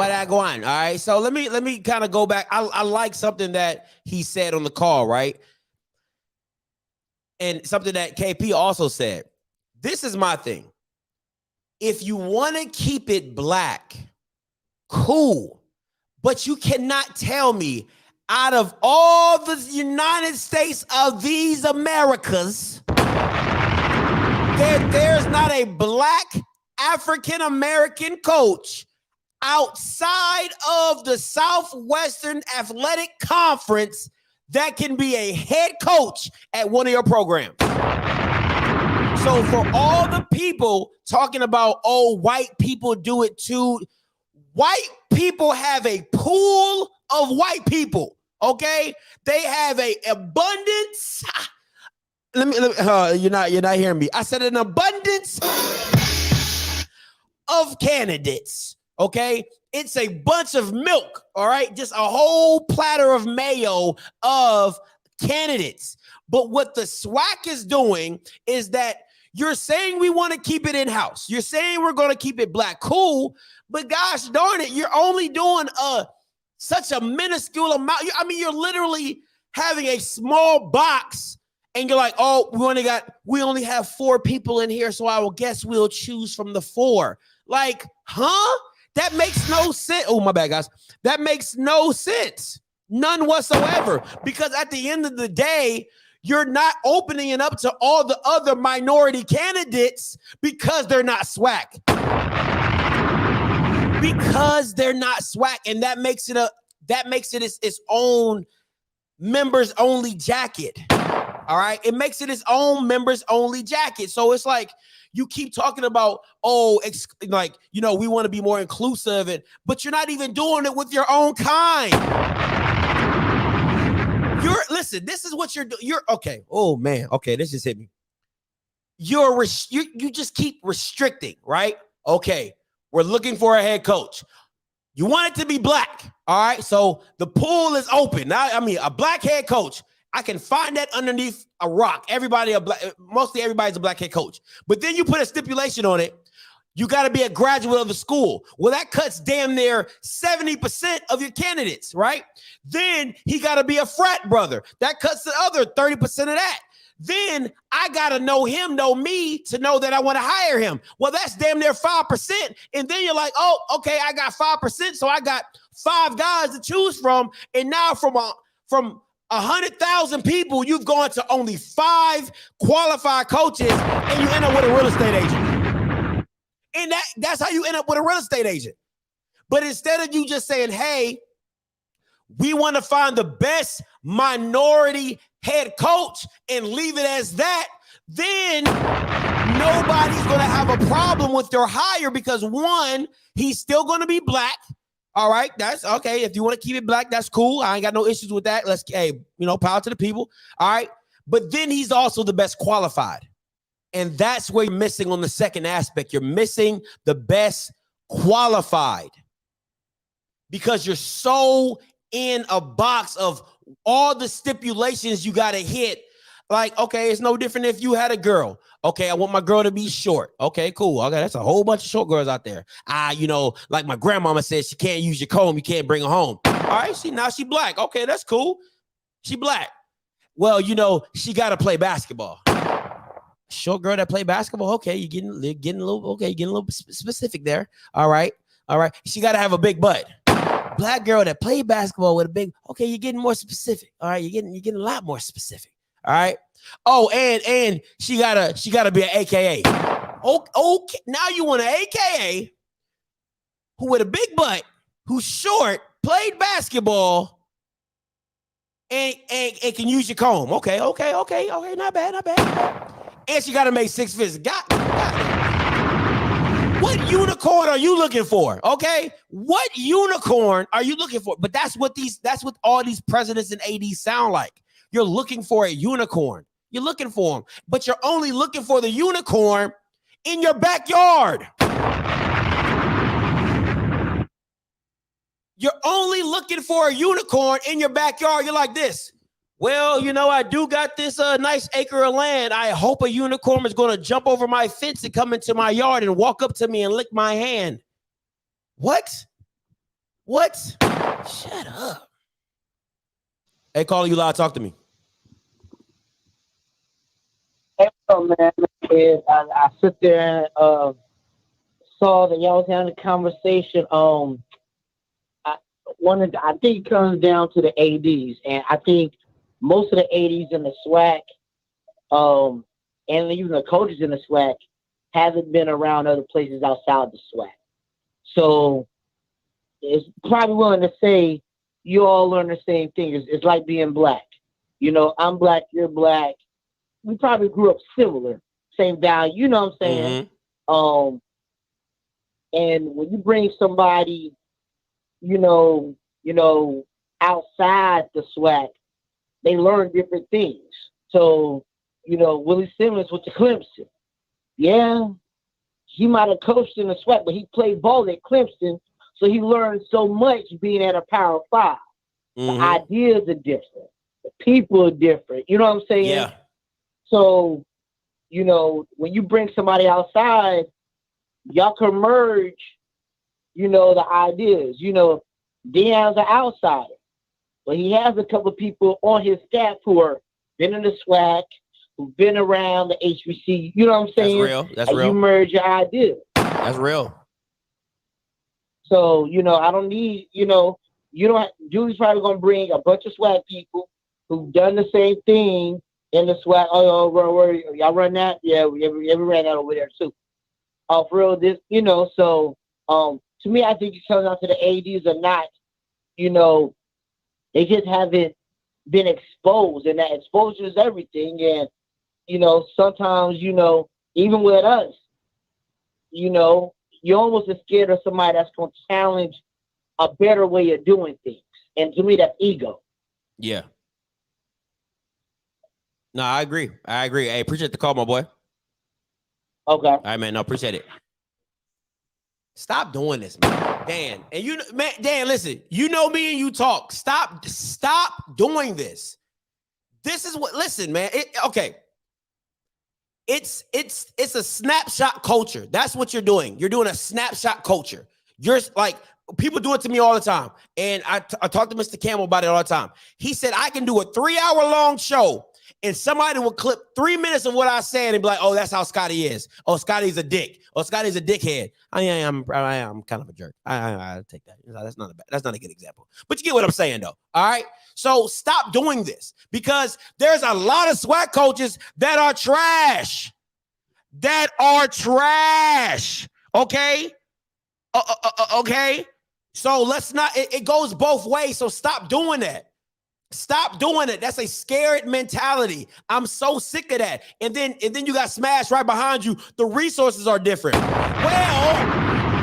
Speaker 5: right. So let me kind of go back. I like something that he said on the call, right? And something that KP also said. This is my thing. If you want to keep it black, cool. But you cannot tell me out of all the United States of these Americas, there's not a black African-American coach outside of the Southwestern Athletic Conference that can be a head coach at one of your programs. So for all the people talking about, oh, white people do it too, white people have a pool of white people, okay? They have a abundance. Let me you're not hearing me. I said an abundance of candidates, okay? It's a bunch of milk, all right? Just a whole platter of mayo of candidates. But what the SWAC is doing is that you're saying we want to keep it in-house. You're saying we're going to keep it black. Cool. But gosh darn it, you're only doing such a minuscule amount. I mean, you're literally having a small box And you're like, oh, we only have 4 people in here, so I will guess we'll choose from the 4. Like, huh? That makes no sense. Oh, my bad, guys. That makes no sense. None whatsoever. Because at the end of the day, you're not opening it up to all the other minority candidates because they're not SWAC. Because they're not SWAC, and that makes it its own members only jacket. All right, it makes it its own members only jacket. So it's like you keep talking about, we want to be more inclusive, but you're not even doing it with your own kind. Listen, this is what you're doing. You're okay. Oh man, okay, this just hit me. You just keep restricting, right? Okay, we're looking for a head coach. You want it to be black, all right? So the pool is open. Now, I mean, a black head coach. I can find that underneath a rock. Mostly everybody's a black head coach. But then you put a stipulation on it. You got to be a graduate of the school. Well, that cuts damn near 70% of your candidates, right? Then he got to be a frat brother. That cuts the other 30% of that. Then I got to know him, know me to know that I want to hire him. Well, that's damn near 5%. And then you're like, oh, okay, I got 5%. So I got 5 guys to choose from. And now from 100,000 people, you've gone to only 5 qualified coaches, and you end up with a real estate agent. And that's how you end up with a real estate agent. But instead of you just saying, hey, we want to find the best minority head coach and leave it as that, then nobody's going to have a problem with your hire because, one, he's still going to be black. All right, that's okay. If you want to keep it black, that's cool. I ain't got no issues with that. Power to the people. All right. But then he's also the best qualified. And that's where you're missing on the second aspect. You're missing the best qualified because you're so in a box of all the stipulations you got to hit. Like, okay, it's no different if you had a girl. Okay, I want my girl to be short. Okay, cool. Okay, that's a whole bunch of short girls out there. Like my grandmama said, she can't use your comb. You can't bring her home. All right, now she black. Okay, that's cool. She black. Well, she got to play basketball. Short girl that play basketball. Okay, you're getting a little specific there. All right. She got to have a big butt. Black girl that play basketball with a big. Okay, you're getting more specific. All right, you're getting a lot more specific. All right. Oh, and she gotta be an AKA. Okay, now you want an AKA who with a big butt, who's short, played basketball, and can use your comb. Okay, not bad. And she gotta make 6 figures. God. What unicorn are you looking for? Okay, what unicorn are you looking for? But that's what all these presidents and ADs sound like. You're looking for a unicorn. You're looking for them, but you're only looking for the unicorn in your backyard. You're only looking for a unicorn in your backyard. You're like this. Well, I do got this nice acre of land. I hope a unicorn is going to jump over my fence and come into my yard and walk up to me and lick my hand. What? Shut up. Hey, calling you loud. Talk to me.
Speaker 6: Man, I sit there and saw that y'all was having a conversation. I think it comes down to the ADs, and I think most of the ADs in the SWAC, and even the coaches in the SWAC, haven't been around other places outside the SWAC. So it's probably willing to say you all learn the same thing. It's like being black. I'm black, you're black. We probably grew up similar, same value, you know what I'm saying? Mm-hmm. And when you bring somebody, outside the SWAC, they learn different things. So, Willie Simmons went to Clemson. Yeah, he might have coached in the SWAC, but he played ball at Clemson, so he learned so much being at a Power 5. Mm-hmm. The ideas are different. The people are different. You know what I'm saying?
Speaker 5: Yeah.
Speaker 6: So, when you bring somebody outside, y'all can merge, the ideas. Deion's an outsider, but he has a couple of people on his staff who are been in the SWAC, who've been around the HBCU. You know what I'm saying?
Speaker 5: That's real. That's
Speaker 6: and
Speaker 5: real.
Speaker 6: You merge your ideas.
Speaker 5: That's real.
Speaker 6: So, I don't need, you don't have, Dooley's probably going to bring a bunch of SWAC people who've done the same thing in the SWAC. Y'all run that? Yeah, we ran that over there too. For real, so to me, I think it comes down to the ADs or not, they just haven't been exposed, and that exposure is everything. And, sometimes, even with us, you're almost scared of somebody that's going to challenge a better way of doing things. And to me, that's ego.
Speaker 5: Yeah. No, I agree. Hey, appreciate the call, my boy.
Speaker 6: Okay.
Speaker 5: All right, man. No, appreciate it. Stop doing this, man. Dan, listen, me and you talk. Stop doing this. This is what, listen, man. It's a snapshot culture. That's what you're doing. You're doing a snapshot culture. You're like, people do it to me all the time. And I talk to Mr. Campbell about it all the time. He said, I can do a 3-hour-long show and somebody will clip 3 minutes of what I said and be like, oh, that's how Scotty is. Oh, Scotty's a dick. Oh, Scotty's a dickhead. I am kind of a jerk. I take that. That's not a good example. But you get what I'm saying, though. All right. So stop doing this, because there's a lot of SWAC coaches that are trash. Okay. Okay. So let's not. It goes both ways. So stop doing that. Stop doing it. That's a scared mentality. I'm so sick of that. And then you got smashed right behind you. The resources are different. Well,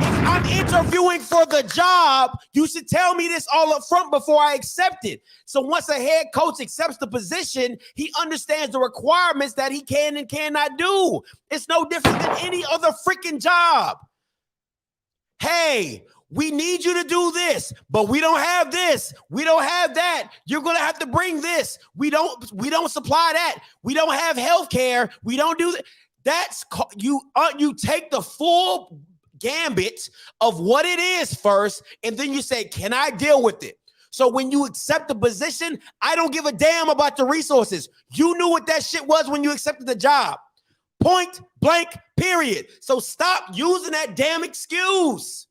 Speaker 5: if I'm interviewing for the job, you should tell me this all up front before I accept it. So once a head coach accepts the position, he understands the requirements that he can and cannot do. It's no different than any other freaking job. Hey, we need you to do this, but we don't have this. We don't have that. You're going to have to bring this. We don't supply that. We don't have health care. We don't do that. That's you take the full gambit of what it is first, and then you say, can I deal with it? So when you accept the position, I don't give a damn about the resources. You knew what that shit was when you accepted the job. Point blank, period. So stop using that damn excuse.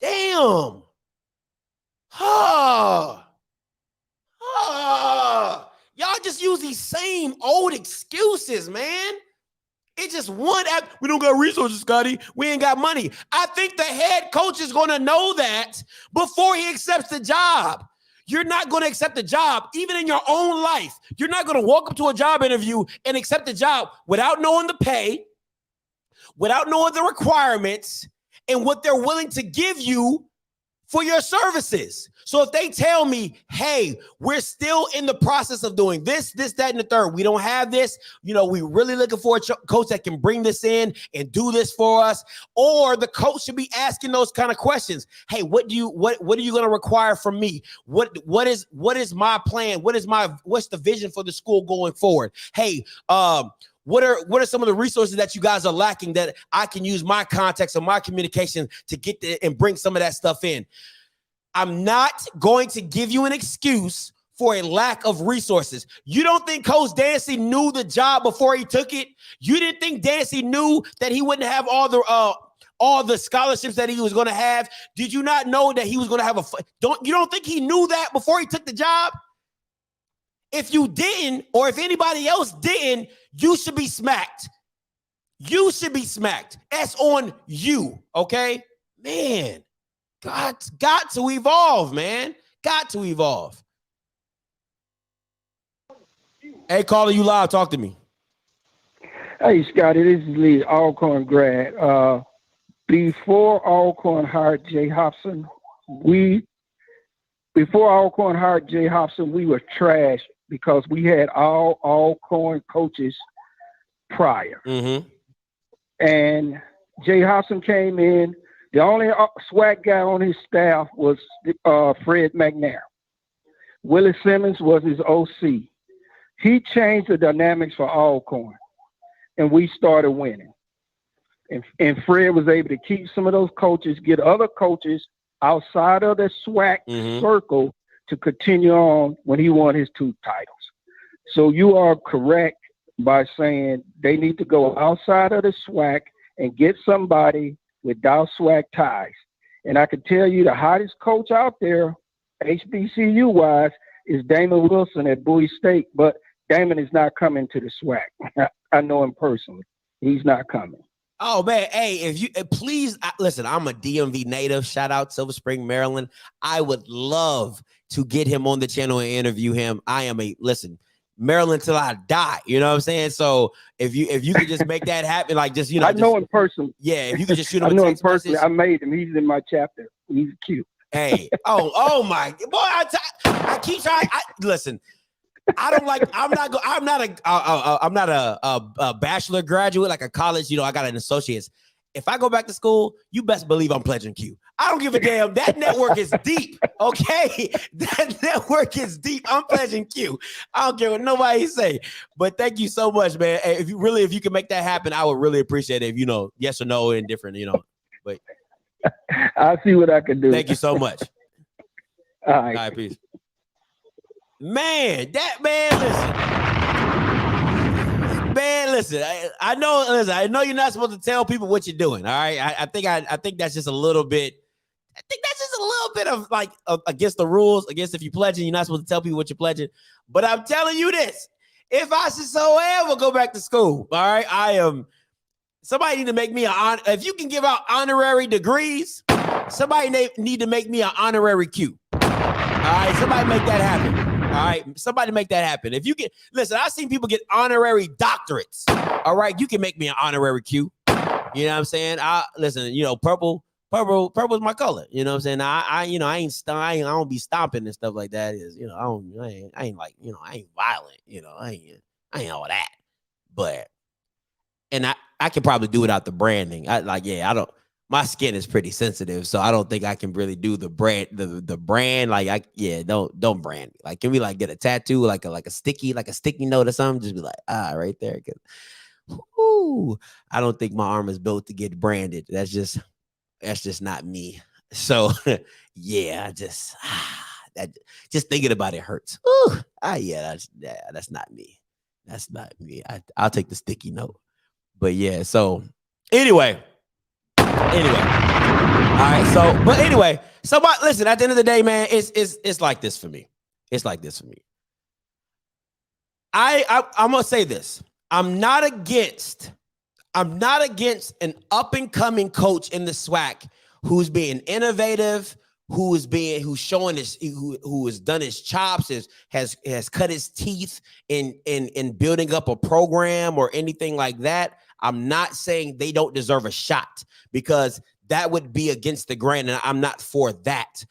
Speaker 5: Damn. Y'all just use these same old excuses, man. It's just one app. We don't got resources, Scotty. We ain't got money. I think the head coach is going to know that before he accepts the job. You're not going to accept the job, even in your own life. You're not going to walk up to a job interview and accept the job without knowing the pay, without knowing the requirements, and what they're willing to give you for your services. So if they tell me, hey, we're still in the process of doing this, that, and the third, we don't have this, we really looking for a coach that can bring this in and do this for us. Or the coach should be asking those kind of questions. Hey, what are you going to require from me? What is my plan? What's the vision for the school going forward? Hey, what are some of the resources that you guys are lacking that I can use my context or my communication to get and bring some of that stuff in? I'm not going to give you an excuse for a lack of resources. You don't think Coach Dancy knew the job before he took it? You didn't think Dancy knew that he wouldn't have all the scholarships that he was going to have? Did you not know that he was going to have you don't think he knew that before he took the job? If you didn't, or if anybody else didn't, you should be smacked. You should be smacked. That's on you, okay? Man, got to evolve, man. Got to evolve. Hey, caller, you live. Talk to me.
Speaker 11: Hey, Scotty, this is Lee, Alcorn grad. Before Alcorn hired Jay Hobson, we were trash because we had all Alcorn coaches prior.
Speaker 5: Mm-hmm.
Speaker 11: And Jay Hobson came in. The only SWAC guy on his staff was Fred McNair. Willie Simmons was his OC. He changed the dynamics for Alcorn, and we started winning. And Fred was able to keep some of those coaches, get other coaches outside of the SWAC circle to continue on when he won his 2 titles. So you are correct by saying they need to go outside of the SWAC and get somebody without SWAC ties. And I can tell you the hottest coach out there, HBCU wise, is Damon Wilson at Bowie State, but Damon is not coming to the SWAC. I know him personally. He's not coming.
Speaker 5: Oh man, hey, if you please listen, I'm a DMV native. Shout out Silver Spring, Maryland. I would love to get him on the channel and interview him. I am Maryland till I die. You know what I'm saying? So if you could just make that happen, like just
Speaker 11: I know him personally.
Speaker 5: Yeah, if you could just shoot him.
Speaker 11: I know him personally. I made him. He's in my chapter. He's cute.
Speaker 5: Hey, oh my boy! I keep trying. Listen. I'm not a bachelor graduate, like a college, I got an associate's. If I go back to school, you best believe I'm pledging Q. I don't give a damn. That network is deep. Okay. That network is deep. I'm pledging Q. I don't care what nobody say. But thank you so much, man. If you can make that happen, I would really appreciate it. If yes or no, indifferent, but
Speaker 11: I'll see what I can do.
Speaker 5: Thank you so much.
Speaker 11: All right.
Speaker 5: All right, peace. Man, listen. I know you're not supposed to tell people what you're doing. All right. I think that's just a little bit. I think that's just a little bit of like against the rules. Against if you're pledging, you're not supposed to tell people what you're pledging. But I'm telling you this: if I should so ever go back to school, all right, I am. Somebody need to make me if you can give out honorary degrees, somebody need to make me an honorary Q. All right, somebody make that happen. All right, somebody make that happen. If you get, listen, I've seen people get honorary doctorates. All right, you can make me an honorary Q. You know what I'm saying? Listen, purple is my color. You know what I'm saying? I don't be stomping and stuff like that. I ain't violent. I ain't all that. But I can probably do without the branding. My skin is pretty sensitive, so I don't think I can really do the brand. The brand, don't brand me. Like, can we get a tattoo, like a sticky note or something? Just be like, right there. I don't think my arm is built to get branded. That's just not me. So yeah, just thinking about it hurts. That's not me. That's not me. I'll take the sticky note. But yeah, so anyway. All right. So listen, at the end of the day, man, it's like this for me. It's like this for me. I'm gonna say this. I'm not against an up and coming coach in the SWAC who's being innovative, who has done his chops, has cut his teeth in building up a program or anything like that. I'm not saying they don't deserve a shot, because that would be against the grain, and I'm not for that.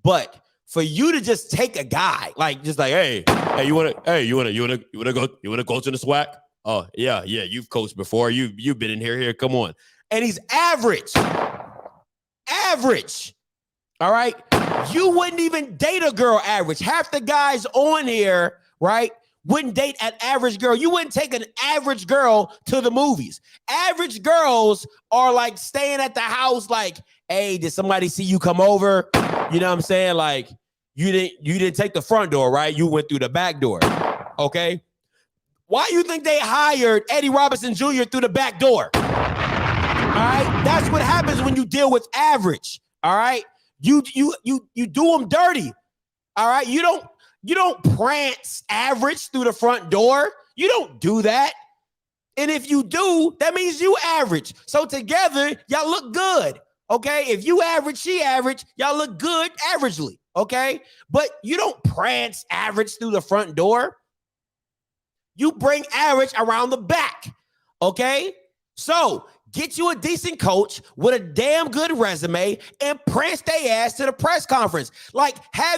Speaker 5: But for you to just take a guy hey, you wanna go coach in the SWAC? Oh yeah, you've coached before. You've been in here. Come on, and he's average. All right, you wouldn't even date a girl average. Half the guys on here, right, wouldn't date an average girl. You wouldn't take an average girl to the movies. Average girls are like staying at the house like, hey, did somebody see you come over? You know what I'm saying? Like, you didn't take the front door, right? You went through the back door. Okay. Why you think they hired Eddie Robinson Jr. through the back door? All right. That's what happens when you deal with average. All right. You do them dirty. All right. You don't prance average through the front door. You don't do that. And if you do, that means you average. So together, y'all look good. Okay. If you average, she average, y'all look good averagely. Okay. But you don't prance average through the front door. You bring average around the back. Okay. So get you a decent coach with a damn good resume and prance their ass to the press conference. Like, I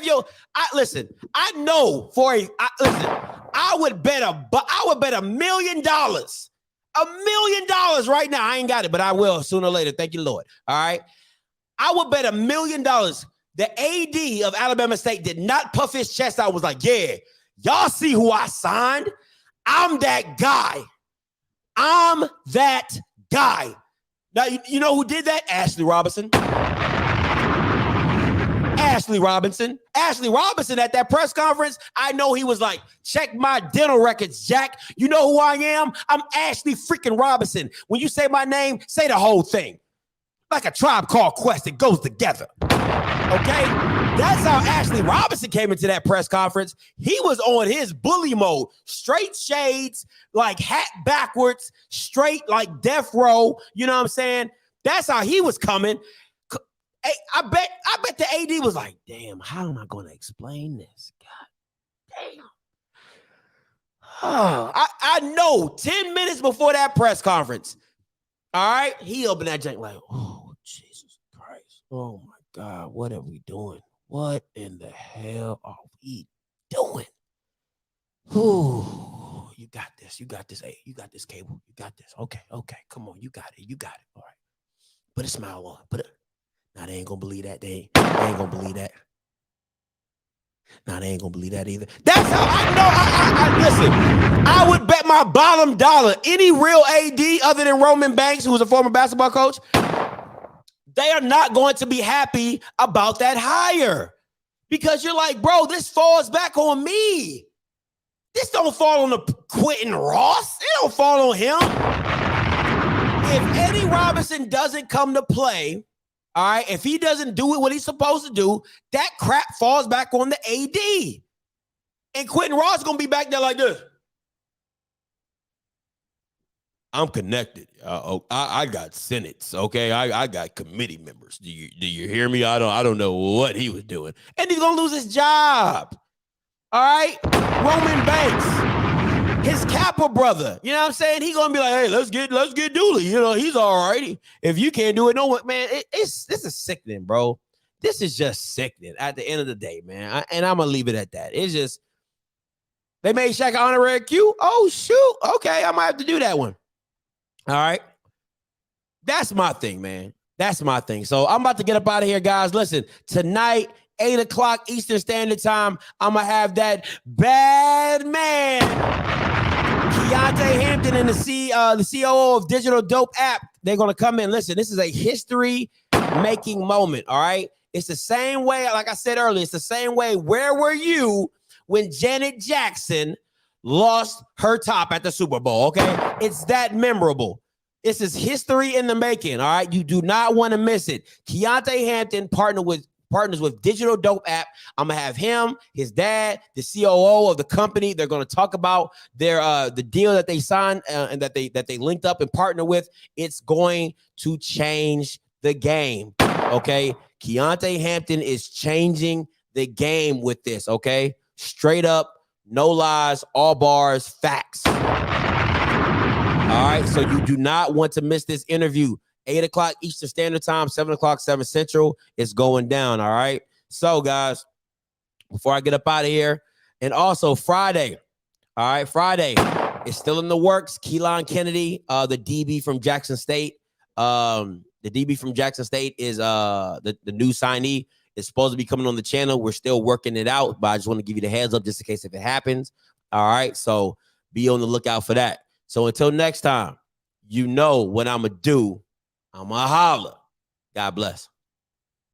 Speaker 5: would bet $1 million. $1 million right now. I ain't got it, but I will sooner or later. Thank you, Lord. All right. I would bet $1 million. The AD of Alabama State did not puff his chest out. Was like, yeah, y'all see who I signed? I'm that guy. I'm that guy. Now, you know who did that? Ashley Robinson. Ashley Robinson. Ashley Robinson at that press conference, I know he was like, check my dental records, Jack. You know who I am? I'm Ashley freaking Robinson. When you say my name, say the whole thing. Like a Tribe Called Quest, it goes together. Okay? That's how Ashley Robinson came into that press conference. He was on his bully mode. Straight shades, like hat backwards, straight like death row. You know what I'm saying? That's how he was coming. Hey, I bet the AD was like, damn, how am I going to explain this? God damn. Oh, I know 10 minutes before that press conference. All right, he opened that jank like, oh, Jesus Christ. Oh, my God, what are we doing? What in the hell are we doing? Ooh, you got this. You got this. Hey, you got this, Cable. You got this. Okay. Come on, you got it. You got it. All right. Put a smile on. Now, they ain't going to believe that. They ain't going to believe that. Now, they ain't going to believe that either. That's how I know. Listen, I would bet my bottom dollar any real AD other than Roman Banks, who was a former basketball coach, they are not going to be happy about that hire. Because you're like, bro, this falls back on me. This don't fall on the Quentin Ross. It don't fall on him. If Eddie Robinson doesn't come to play, all right, if he doesn't do what he's supposed to do, that crap falls back on the AD. And Quentin Ross is going to be back there like this. I'm connected. I got senates, okay? I got committee members. Do you hear me? I don't know what he was doing. And he's going to lose his job. All right? Roman Banks, his Kappa brother. You know what I'm saying? He's going to be like, hey, let's get Dooley. You know, he's all righty. If you can't do it, no one, man, this is sickening, bro. This is just sickening at the end of the day, man. And I'm going to leave it at that. It's just, they made Shaq an honorary Q. Oh, shoot. Okay, I might have to do that one. All right. That's my thing, man. That's my thing. So I'm about to get up out of here, guys. Listen, tonight, 8 o'clock Eastern Standard Time, I'm going to have that bad man, Keontae Hampton, and the COO of Digital Dope App. They're going to come in. Listen, this is a history-making moment, all right? It's the same way, like I said earlier, it's the same way. Where were you when Janet Jackson lost her top at the Super Bowl, okay? It's that memorable. This is history in the making, all right? You do not want to miss it. Keontae Hampton partners with Digital Dope App. I'm going to have him, his dad, the COO of the company. They're going to talk about their the deal that they signed and that they linked up and partnered with. It's going to change the game, okay? Keontae Hampton is changing the game with this, okay? Straight up. No lies, all bars, facts. All right, so you do not want to miss this interview. 8 o'clock Eastern Standard Time, 7 o'clock, 7 Central. It's going down, all right? So, guys, before I get up out of here, and also Friday, all right, Friday, it's still in the works. Keelan Kennedy, the DB from Jackson State. The DB from Jackson State is the new signee. It's supposed to be coming on the channel. We're still working it out, but I just want to give you the heads up just in case if it happens. All right, so be on the lookout for that. So until next time, you know what I'm going to do. I'm going to holler. God bless.